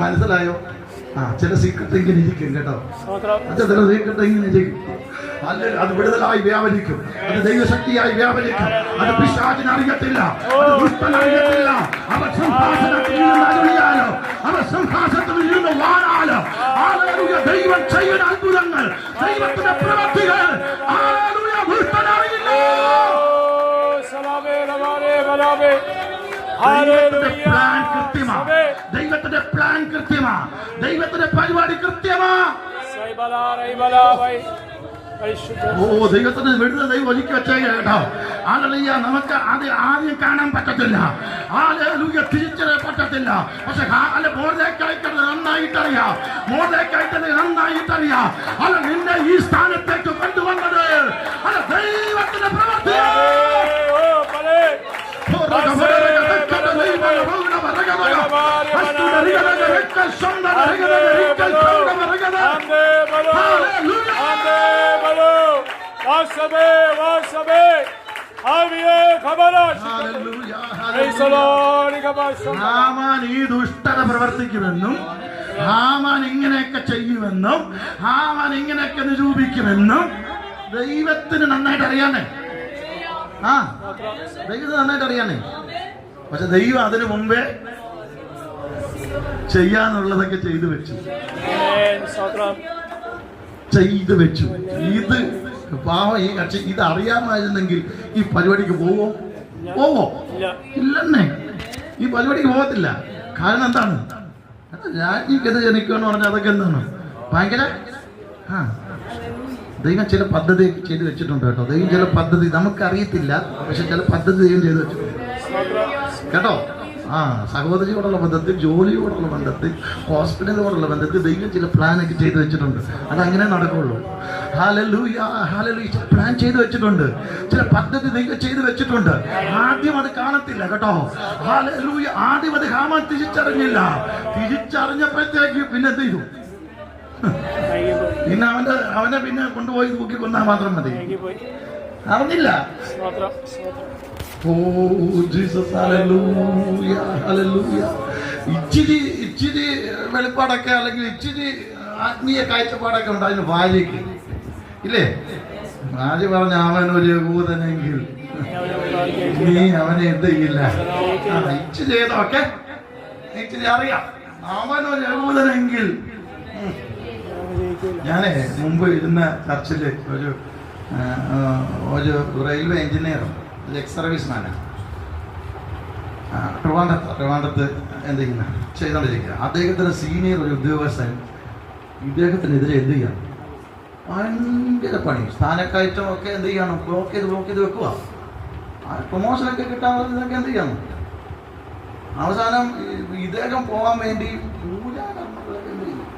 [SPEAKER 1] മനസ്സിലായോ? ചില സീക്രട്ട് ഇങ്ങനെ ഇരിക്കും കേട്ടോ. ചില സീക്രട്ട് ഇങ്ങനെ ഇരിക്കും. അത് വിടുതലായി വ്യാപരിക്കും, അത് ദൈവശക്തിയായി വ്യാപരിക്കും. അത് പിശാചിന് അറിയത്തില്ല, അത് ദുഷ്ടനറിയത്തില്ല. അവർ സിംഹാസനത്തിൽ ഇരുന്നാലോ, അവർ സിംഹാസനത്തിൽ ഇരുന്ന് വാഴാലോ. ദൈവം ചെയ്യുന്ന അത്ഭുതങ്ങൾ, ദൈവത്തിന്റെ പ്രവൃത്തികൾ ദുഷ്ടനറിയില്ല. ദൈവത്തിന്റെ പ്ലാൻ കൃത്യമാ, ദൈവത്തിന്റെ പരിപാടി കൃത്യമാ. ദൈവത്തിന് വിടുതൽ ദൈവം ഒരുക്കി വെച്ചേക്ക കേട്ടോ. ഹല്ലേലൂയ. നമുക്ക് അത് ആദ്യം കാണാൻ പറ്റത്തില്ല, ഹല്ലേലൂയ, തിരിച്ചറിയാൻ പറ്റത്തില്ല. പക്ഷെ മോർദെഖായിക്ക് നന്നായിട്ടറിയാം, അല്ല നിന്നെ ഈ സ്ഥാനത്തേക്ക് കൊണ്ടുവന്നത് അല്ല ദൈവത്തിന്റെ പ്രവൃത്തിയാണ്. ഹാമാൻ ഈ ദുഷ്ടത പ്രവർത്തിക്കുമെന്നും, ഹാമാൻ ഇങ്ങനെയൊക്കെ ചെയ്യുമെന്നും, ഹാമാൻ ഇങ്ങനെയൊക്കെ നിരൂപിക്കുമെന്നും ദൈവത്തിന് നന്നായിട്ട് അറിയാനേ. ദൈവത്തിന് നന്നായിട്ട് അറിയാനേ. പക്ഷെ ദൈവം അതിനു മുമ്പേ ചെയ്യാനുള്ളതൊക്കെ ചെയ്തു വെച്ചു. ഇത് പാവം ഈ കക്ഷി ഇത് അറിയാമായിരുന്നെങ്കിൽ ഈ പരിപാടിക്ക് പോവോ? ഇല്ലെന്നേ, ഈ പരിപാടിക്ക് പോകത്തില്ല. കാരണം എന്താണ്? രാജ്ഞിക്കത് ജനിക്കുമെന്ന് പറഞ്ഞാൽ അതൊക്കെ എന്താണ് ഭയങ്കര ദൈവം ചില പദ്ധതി ചെയ്ത് വെച്ചിട്ടുണ്ട് കേട്ടോ. ദൈവം ചില പദ്ധതി നമുക്കറിയത്തില്ല, പക്ഷെ ചില പദ്ധതി ദൈവം ചെയ്ത് വെച്ചിട്ടുണ്ട് കേട്ടോ. സഹോദരിയോടുള്ള ബന്ധത്തിൽ, ജോലിയോടുള്ള ബന്ധത്തിൽ, ഹോസ്പിറ്റലിനോടുള്ള ബന്ധത്തിൽ ദൈവം ചില പ്ലാനൊക്കെ ചെയ്ത് വെച്ചിട്ടുണ്ട്. അതങ്ങനെ നടക്കുള്ളൂ. Hallelujah, hallelujah. ചില പ്ലാൻ ചെയ്ത് വെച്ചിട്ടുണ്ട്, ചില പദ്ധതി ദൈവം ചെയ്ത് വെച്ചിട്ടുണ്ട്. ആദ്യം അത് കാണത്തില്ല കേട്ടോ. ഹല്ലേലൂയ. ആദ്യം അത് ഹാമാൻ തിരിച്ചറിഞ്ഞില്ല. തിരിച്ചറിഞ്ഞപ്പോഴത്തേക്ക് പിന്നെ എന്ത് ചെയ്തു? പിന്നെ അവനെ പിന്നെ കൊണ്ടുപോയി തൂക്കി കൊന്നാൽ മാത്രം മതി. അറിഞ്ഞില്ല. ഇച്ചിരി വെളിപ്പാടൊക്കെ അല്ലെങ്കിൽ ഇച്ചിരി ആത്മീയ കാഴ്ചപ്പാടൊക്കെ ഉണ്ട് അതിന് ഭാര്യയ്ക്ക്, ഇല്ലേ? ഭാര്യ പറഞ്ഞ അവനൊരു യഹൂദനെങ്കിൽ നീ അവനെ എന്ത് ചെയ്യില്ല. ഇച്ചിരി ഏതൊക്കെ ഇച്ചിരി അറിയാം. അവനൊരു യഹൂദനെങ്കിൽ. ഞാനേ മുമ്പ് ഇരുന്ന ചർച്ചിൽ ഒരു റെയിൽവേ എഞ്ചിനീയർ, എക്സ് സർവീസ്മാനാണ്. ട്രിവാൻഡ്രത്ത് എന്ത് ചെയ്യുന്ന ചെയ്തോണ്ടിരിക്കുക. അദ്ദേഹത്തിന് സീനിയർ ഒരു ഉദ്യോഗസ്ഥൻ ഇദ്ദേഹത്തിനെതിരെ എന്ത് ചെയ്യാം, ഭയങ്കര പണി, സ്ഥാനക്കയറ്റം ഒക്കെ എന്ത് ചെയ്യണം, ബ്ലോക്ക് ചെയ്ത് വെക്കുക. പ്രൊമോഷനൊക്കെ കിട്ടാൻ എന്ത് ചെയ്യണം. അവസാനം ഇദ്ദേഹം പോകാൻ വേണ്ടി പൂജാകർമ്മങ്ങളൊക്കെ എന്ത് ചെയ്യും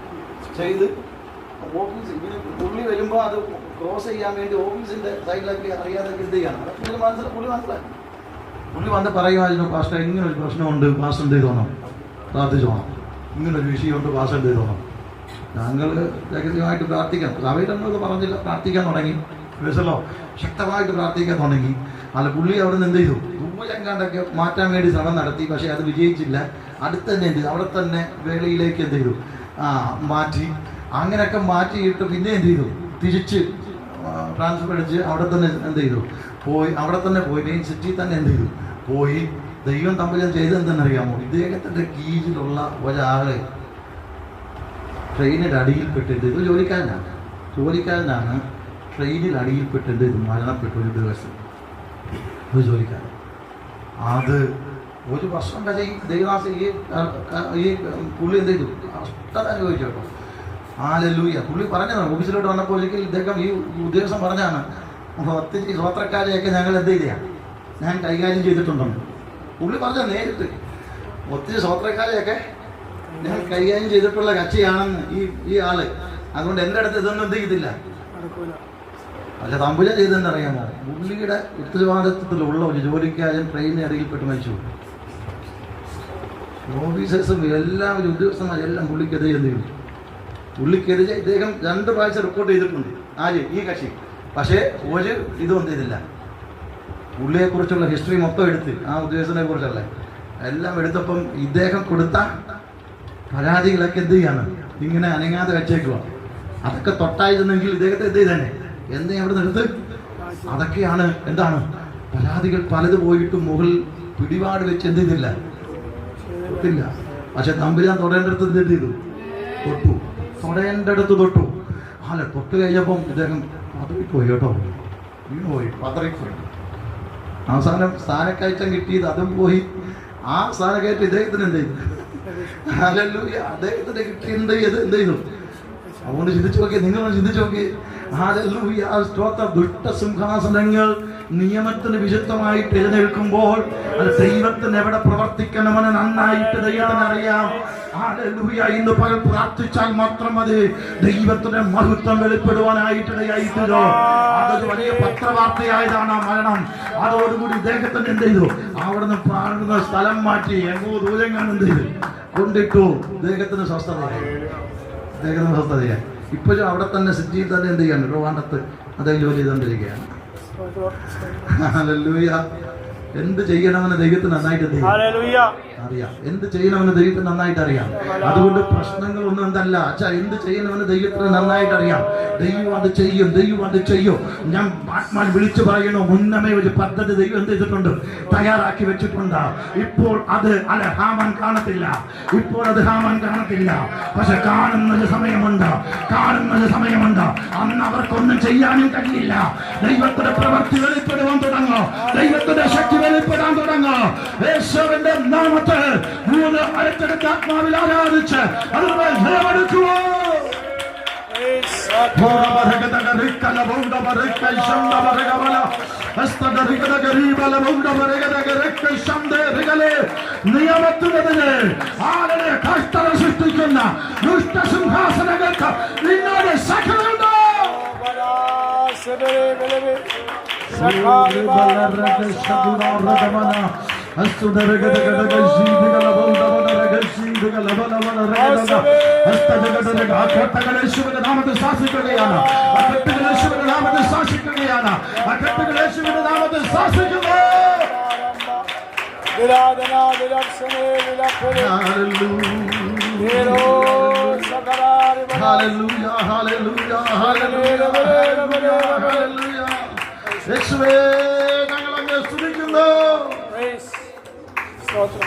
[SPEAKER 1] ചെയ്ത് ഓഫീസ് ഇതിന് പുള്ളി വരുമ്പോൾ അത് ക്രോസ് ചെയ്യാൻ വേണ്ടി ഓഫീസിൻ്റെ സൈഡിലൊക്കെ അറിയാതെ എന്ത് ചെയ്യണം, അതൊക്കെ പുള്ളി മനസ്സിലാക്കി. പുള്ളി വന്ന് പറയുമായിരുന്നു, പാസ്റ്റർ ഇങ്ങനൊരു പ്രശ്നമുണ്ട്, പാസ്റ്റർ എന്ത് ചെയ്തോണം, പ്രാർത്ഥിച്ചോണം, ഇങ്ങനൊരു വിഷയമുണ്ട്, പാസ്റ്റർ എന്ത് ചെയ്തോണം. ഞങ്ങൾ രഹസ്യമായിട്ട് പ്രാർത്ഥിക്കാം. സഭയിലൊന്നും പറഞ്ഞില്ല, പ്രാർത്ഥിക്കാൻ തുടങ്ങി. മനസ്സിലോ ശക്തമായിട്ട് പ്രാർത്ഥിക്കാൻ തുടങ്ങി. അല്ല പുള്ളി അവിടെ നിന്ന് എന്ത് ചെയ്തു, ദൂരങ്ങാണ്ടൊക്കെ മാറ്റാൻ വേണ്ടി ശ്രമം നടത്തി. പക്ഷേ അത് വിജയിച്ചില്ല. അടുത്ത് തന്നെ എന്ത് ചെയ്തു, അവിടെ തന്നെ വേളയിലേക്ക് എന്ത് ചെയ്തു, മാറ്റി. അങ്ങനെയൊക്കെ മാറ്റിയിട്ട് പിന്നെ എന്ത് ചെയ്തു, തിരിച്ച് ട്രാൻസ്ഫർ അടിച്ച് അവിടെ തന്നെ എന്ത് ചെയ്തു പോയി. അവിടെ തന്നെ പോയി മെയിൻ സിറ്റിയിൽ തന്നെ എന്ത് ചെയ്തു പോയി. ദൈവം തമ്പുരാൻ ചെയ്തതെന്ന് അറിയാമോ, ഇദ്ദേഹത്തിൻ്റെ കീഴിലുള്ള ഒരാള് ട്രെയിനിൽ അടിയിൽപ്പെട്ടിട്ട്, ഇത് ജോലിക്കാരനാണ് ട്രെയിനിൽ അടിയിൽപ്പെട്ടിട്ട് ഇത് മരണപ്പെട്ടു ഒരു ദിവസം. ഒരു ജോലിക്കാരൻ. അത് ഒരു വർഷം വരെ ഈ ദൈവദാസ ഈ പുള്ളി എന്ത് ചെയ്തു, കഷ്ടത അനുഭവിച്ചു കേട്ടോ. ഹല്ലേലൂയ. പുള്ളി പറഞ്ഞതാണ്, ഓഫീസിലോട്ട് വന്നപ്പോൾ ഒരിക്കൽ ഇദ്ദേഹം ഈ ഉദ്ദേശം പറഞ്ഞാണ്, ഒത്തിരി സ്വത്രക്കാരെയൊക്കെ ഞങ്ങൾ എന്ത് ചെയ്ത ഞാൻ കൈകാര്യം ചെയ്തിട്ടുണ്ടെന്ന് പുള്ളി പറഞ്ഞാൽ നേരിട്ട്. ഒത്തിരി സ്വത്രക്കാരെയൊക്കെ ഞാൻ കൈകാര്യം ചെയ്തിട്ടുള്ള കക്ഷിയാണെന്ന് ഈ ആള്. അതുകൊണ്ട് എൻ്റെ അടുത്ത് ഇതൊന്നും എന്ത് ചെയ്തില്ല. പക്ഷെ തമ്പുരാൻ ചെയ്തെന്ന് അറിയാമോ, പുള്ളിയുടെ ഉത്തരവാദിത്വത്തിലുള്ള ഒരു ജോലിക്കാരൻ ട്രെയിനിന് അടിയിൽപ്പെട്ട് മരിച്ചു. ഓഫീസേഴ്സും എല്ലാവരും ഉദ്യോഗസ്ഥന്മാരെല്ലാം പുള്ളിക്കെതിരെ എന്ത് ചെയ്തു. പുള്ളിക്കെതിരെ ഇദ്ദേഹം 2 പ്രാവശ്യം റിപ്പോർട്ട് ചെയ്തിട്ടുണ്ട്. ഈ കക്ഷി. പക്ഷേ ഒരു ഇതും എന്ത് ചെയ്തില്ല. പുള്ളിയെക്കുറിച്ചുള്ള ഹിസ്റ്ററി മൊത്തം എടുത്ത്, ആ ഉദ്യോഗസ്ഥനെ കുറിച്ചുള്ള എല്ലാം എടുത്തപ്പം ഇദ്ദേഹം കൊടുത്ത പരാതികളൊക്കെ എന്ത് ചെയ്യാണ്, ഇങ്ങനെ അനങ്ങാതെ വെച്ചേക്കുക. അതൊക്കെ തൊട്ടായിരുന്നെങ്കിൽ ഇദ്ദേഹത്തെ എന്ത് ചെയ്തേനെ, എന്തേ അവിടെ നിർത്ത്. അതൊക്കെയാണ് എന്താണ് പരാതികൾ പലത് പോയിട്ട് മുകളിൽ പിടിപാട് വെച്ച് എന്ത് ചെയ്തില്ല, തൊട്ടില്ല. പക്ഷെ തമ്പുരാൻ തൊടേണ്ടടുത്ത് എന്ത് ചെയ്തു, തൊടേണ്ടടുത്ത് തൊട്ടു. തൊട്ട് കഴിഞ്ഞപ്പം ഇദ്ദേഹം പതറിപ്പോയി കേട്ടോ, വീണുപോയി, പതറിപ്പോയി. അവസാനം സ്ഥാനക്കയറ്റം കിട്ടിയത് അതും പോയി. ആ സ്ഥാനക്കയറ്റം ഇദ്ദേഹത്തിന് എന്ത് ചെയ്തു. ഹല്ലേലൂയ. അദ്ദേഹത്തിന് കിട്ടിയത് എന്ത് ചെയ്തു. അതുകൊണ്ട് ചിന്തിച്ചു നോക്കിയേ, നിങ്ങളൊന്ന് ചിന്തിച്ചു നോക്കിയേ. ഹല്ലേലൂയ. സ്തോത്രം. ദുഷ്ടസിംഹാസനങ്ങൾ നിയമത്തിന് വിശുദ്ധമായിട്ട് എഴുന്നേൽക്കുമ്പോൾ അത് ദൈവത്തിന് എവിടെ പ്രവർത്തിക്കണമെന്ന് നന്നായിട്ട് ദൈവത്തിന് അറിയാം. ഹല്ലേലൂയ. ഇന്ന് പകൽ പ്രാർത്ഥിച്ചാൽ മാത്രം മതി ദൈവത്തിന്റെ മഹത്വം വെളിപ്പെടുവാനായിട്ടിടയായിട്ടോ. അതൊരു വലിയ പത്രവാർത്തയായതാണ് ആ മരണം. അതോടുകൂടി ഇദ്ദേഹത്തിന് എന്ത് ചെയ്തു, അവിടുന്ന് പാടുന്ന സ്ഥലം മാറ്റി എങ്ങോ ദൂരങ്ങൾ എന്ത് ചെയ്തു കൊണ്ടിട്ടു. ഇദ്ദേഹത്തിന് സ്വസ്ഥതയായി. ഇപ്പോഴും അവിടെ തന്നെ സിറ്റിയിൽ തന്നെ എന്ത് ചെയ്യാണ്, ട്രിവാൻഡ്രത്ത് അദ്ദേഹം ജോലി ചെയ്തുകൊണ്ടിരിക്കുകയാണ്. ഹല്ലേലൂയ. എന്ത് ചെയ്യണമെന്ന് ദൈവത്തിന് നന്നായിട്ട് അറിയാം. എന്ത് ചെയ്യണമെന്ന് ദൈവത്തിന് നന്നായിട്ട് അറിയാം. അതുകൊണ്ട് പ്രശ്നങ്ങളൊന്നും എന്തല്ല, എന്ത് ചെയ്യണമെന്ന് ദൈവത്തിന് നന്നായിട്ട് അറിയാം. ദൈവം അത് ചെയ്യും. ഞാൻ ആത്മാൻ വിളിച്ചു പറയണോ, മുന്നമേ ഒരു പദ്ധതി ദൈവം എന്ത് ചെയ്തിട്ടുണ്ട്, തയ്യാറാക്കി വെച്ചിട്ടുണ്ട്. ഇപ്പോൾ അത് ഹാമാൻ കാണത്തില്ല. പക്ഷെ കാണുന്നൊരു സമയമുണ്ട്. അന്ന് അവർക്കൊന്നും ചെയ്യാനും കഴിയില്ല. ദൈവത്തിന്റെ പ്രവൃത്തി വെളിപ്പെടുവാൻ തുടങ്ങും. ദൈവത്തിന്റെ ശക്തി വെളിപ്പെടാൻ തുടങ്ങും. യേശുവിന്റെ നാമത്തിൽ 3 അടുത്തടുത്ത ആത്മാവിൽ ആരാധിച്ച് അതുപോലെ ജയമെടുക്കുവോ. നിയമത്തിനെതിരെ ആളുകളെ കഷ്ടത സൃഷ്ടിക്കുന്ന ദുഷ്ടസിംഹാസനങ്ങൾക്ക് നിന്നോട് സഖലുണ്ടോ. നാമത്തിൽ ശാസിക്കുകയാണ്.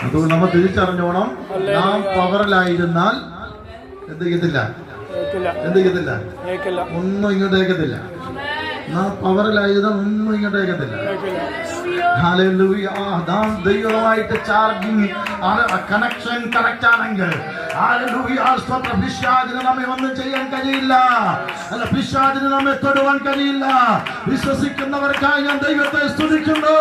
[SPEAKER 1] അതുകൊണ്ട് നമ്മൾ തിരിച്ചറിഞ്ഞോണം, നാം പവറിലായിരുന്നാൽ എന്ത് ചെയ്യത്തില്ല, ഒന്നും ഇങ്ങോട്ടേക്കത്തില്ല. നാം പവറിലായിരുന്നാൽ ഒന്നും ഇങ്ങോട്ടേക്കത്തില്ല. ഹല്ലേലൂയ. നാം ദൈവമായിട്ട് ചാർജിങ് കണക്ഷൻ കറക്റ്റ് ആണെങ്കിൽ പിശാചിന് നമ്മെ ഒന്നും ചെയ്യാൻ കഴിയില്ല. പിശാചിന് നമ്മെ തൊടുവാൻ കഴിയില്ല. വിശ്വസിക്കുന്നവർക്കായി ഞാൻ ദൈവത്തെ സ്തുതിക്കുന്നു.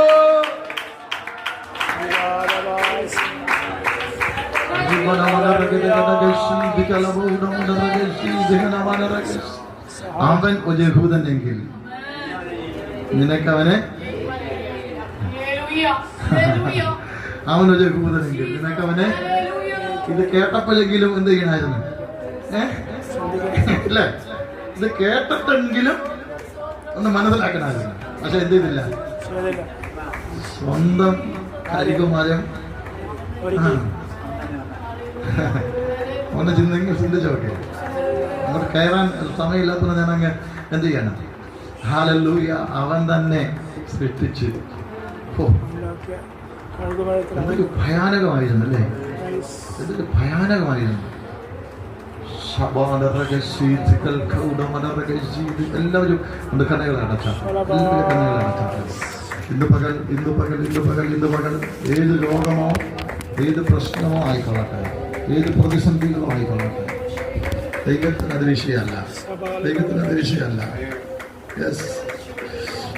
[SPEAKER 1] Hallelujah. അവൻ ഒരു യഹൂദനെങ്കിൽ നിനക്കവനെ അവനൊരു യഹൂദനെങ്കിൽ നിനക്കവനെ. ഇത് കേട്ടപ്പോഴെങ്കിലും എന്ത് ചെയ്യണമായിരുന്നു? ഇല്ലേ? ഇത് കേട്ടിട്ടെങ്കിലും ഒന്ന് മനസ്സിലാക്കണമായിരുന്നു. പക്ഷെ എന്ത് ചെയ്തില്ല? സ്വന്തം കരികുമാരം ഒന്ന് ചിന്തിച്ചോക്കെ. അങ്ങോട്ട് കയറാൻ സമയമില്ലാത്ത ഞാൻ അങ്ങ് എന്ത് ചെയ്യണം? ഹല്ലേലൂയ. അവൻ തന്നെ സൃഷ്ടിച്ച്. ഇതൊരു ഭയാനകമായിരുന്നു അല്ലേ? ഇതൊരു ഭയാനകമായിരുന്നു. എല്ലാവരും ഒന്ന് കണ്ണുകൾ അടച്ചാൽ, എല്ലാവരും കണ്ണുകൾ അടച്ചാൽ. ഇന്ന് പകൽ ഏത് രോഗമോ ഏത് പ്രശ്നമോ ആയിക്കൊള്ളട്ടെ, ഏത് പ്രതിസന്ധികളോ ആയിക്കൊള്ളട്ടെ, ദൈവത്തിന് അത് വിഷയമല്ല. ദൈവത്തിന് അത് വിഷയമല്ല. യെസ്,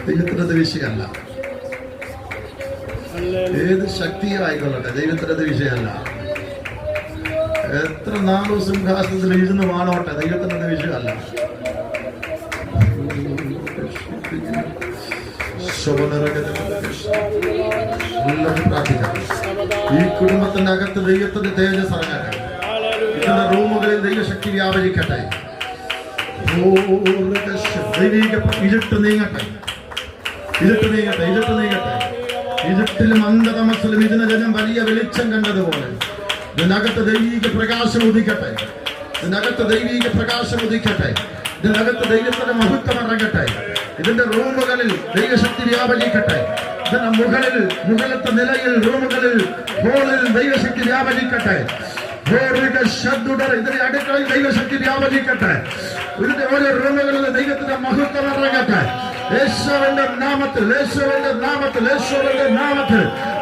[SPEAKER 1] ദൈവത്തിന് അത് വിഷയമല്ല. ഏത് ശക്തിയോ ആയിക്കൊള്ളട്ടെ, ദൈവത്തിന് അത് വിഷയമല്ല. എത്ര നാളും സിംഹാസനത്തിൽ ഇരുന്ന് വാണോട്ടെ, ദൈവത്തിന് അത് വിഷയമല്ല. ഈ കുടുംബത്തിന്റെ അകത്ത് ദൈവത്തിന്റെ തേജസ് ഇറങ്ങട്ടെ. ഇത്തരം റൂമുകളിൽ ദൈവശക്തി വ്യാപരിക്കട്ടെ. ഇരുട്ട് നീങ്ങട്ടെ. ഇരുട്ടിലും അന്ധതമസിലും ഇതിന് ജനം വലിയ വെളിച്ചം കണ്ടതുപോലെ ഇതിനകത്ത് ദൈവിക പ്രകാശം ഉദിക്കട്ടെ. ഇതിനകത്ത് ദൈവത്തിന്റെ മഹത്വം ഇറങ്ങട്ടെ. ഇതിന്റെ റൂമുകളിൽ ദൈവശക്തി വ്യാപരിക്കട്ടെ. ഇതിന്റെ മുകളിലത്തെ നിലയിൽ റൂമുകളിൽ ഹോളിൽ ദൈവശക്തി വ്യാപരിക്കട്ടെ. ഇതിന്റെ അടുക്കളയിൽ ദൈവശക്തി വ്യാപരിക്കട്ടെ. ഇതിന്റെ ഓരോ റൂമുകളിൽ ദൈവത്തിന്റെ മഹത്വം ഇറങ്ങട്ടെ. യേശുവിന്റെ നാമത്തിൽ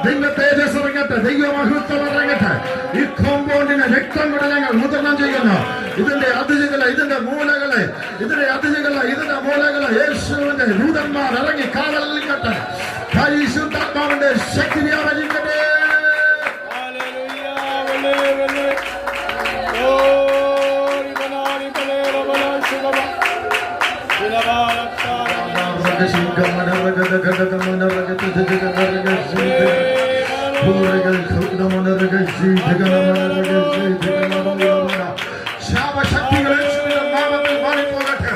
[SPEAKER 1] ദൈവ തേജസ് ഇറങ്ങട്ടെ. ദൈവ മഹത്വം ഇറങ്ങട്ടെ. ഈ കോമ്പൗണ്ടിനെ രക്തം കൊണ്ട് ഞങ്ങൾ മുദ്രണം ചെയ്യുന്നു. ഇതിന്റെ അതിരുകളെ, ഇതിന്റെ മൂലകളെ യേശുവിന്റെ ദൂതന്മാർ ഇറങ്ങി കാവലിക്കട്ടെ. പരിശുദ്ധാത്മാവിന്റെ ശക്തി വ്യാപരിക്കട്ടെ. ശാപശക്തികൾ യേശുവിന്റെ നാമത്തിൽ മാറിപ്പോകട്ടെ.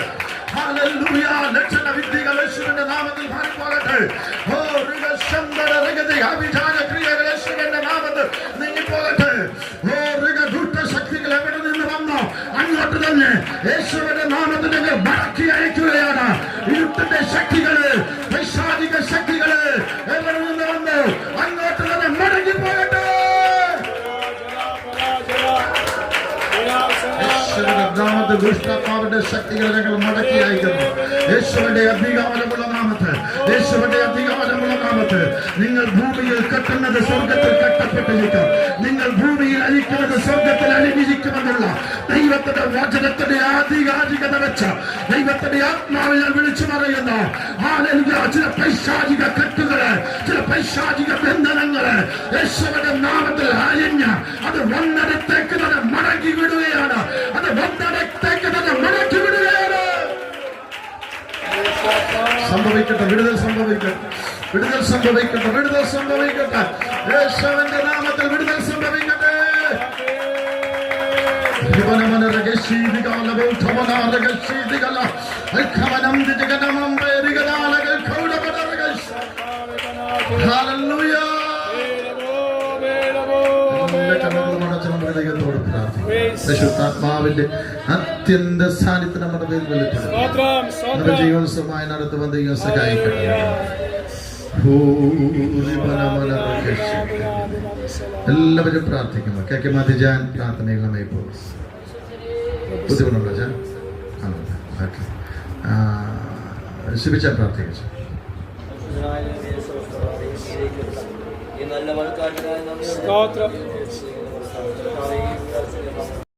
[SPEAKER 1] ഹല്ലേലൂയ. ലക്ഷണവിദ്യകൾ യേശുവിന്റെ നാമത്തിൽ മാറിപ്പോകട്ടെ. അഭിചാര ക്രിയകൾ യേശുവിന്റെ നാമത്തിൽ നീങ്ങിപ്പോകട്ടെ. ദുഷ്ടശക്തികൾ എവിടെ നിന്ന് വന്നോ അങ്ങോട്ട് തന്നെ യേശുവിന്റെ നാമത്തിൽ ഞങ്ങൾ മടക്കി അയക്കുകയാണ്. ഇരുട്ടിന്റെ ശക്തികള്, പൈശാചിക ശക്തികള് എവിടെ നിന്ന് വന്നോ അങ്ങോട്ട് തന്നെ മടങ്ങി പോകട്ടെ. നാമത്തിൽ ദുഷ്ടാത്മാവിന്റെ ശക്തികളെ ഞങ്ങൾ മടക്കി അയക്കുന്നു. യേശുവിന്റെ അധികാരമുള്ള നാമത്തിൽ നിങ്ങൾ ഭൂമിയിൽ കെട്ടുന്നത് സ്വർഗത്തിൽ കെട്ടപ്പെട്ടിരിക്കും. നിങ്ങൾ ഭൂമിയിൽ അഴിക്കുന്നത് സ്വർഗത്തിൽ അഴിഞ്ഞിരിക്കുമെന്നുള്ള ദൈവത്തിന്റെ വചനത്തിന്റെ ആധികാരികത വെച്ച് ദൈവത്തിന്റെ ആത്മാവിൽ വിളിച്ചു പറയുന്നു. ചില പൈശാചിക കെട്ടുകള്, ചില പൈശാചിക ബന്ധനങ്ങള് യേശുവിന്റെ നാമത്തിൽ അഴിഞ്ഞ് അത് വന്നിടത്തേക്ക് തന്നെ മടക്കി വിടുകയാണ്. സംഭവിക്കട്ടെ. വിടുതൽ സംഭവിക്കട്ടെ. യേശുവിന്റെ നാമത്തിൽ വിടുതൽ സംഭവിക്കട്ടെ. പരിശുദ്ധാത്മാവിന്റെ അത്യന്ത സാന്നിധ്യം നമ്മുടെ പേരിൽ വെളിപ്പെടും. ജീവോത്സവമായി നടത്തുവാൻ ദൈവം സഹായിക്കട്ടെ. എല്ലാവരും പ്രാർത്ഥിക്കുന്നു. കേക്ക് മതിജാൻ പ്രാർത്ഥനയിൽ നമ്മെ പോകും. ബുദ്ധിമുട്ടുണ്ടോ ചാൻ? ശിബിച്ചാൻ പ്രാർത്ഥിച്ചു.
[SPEAKER 2] നല്ല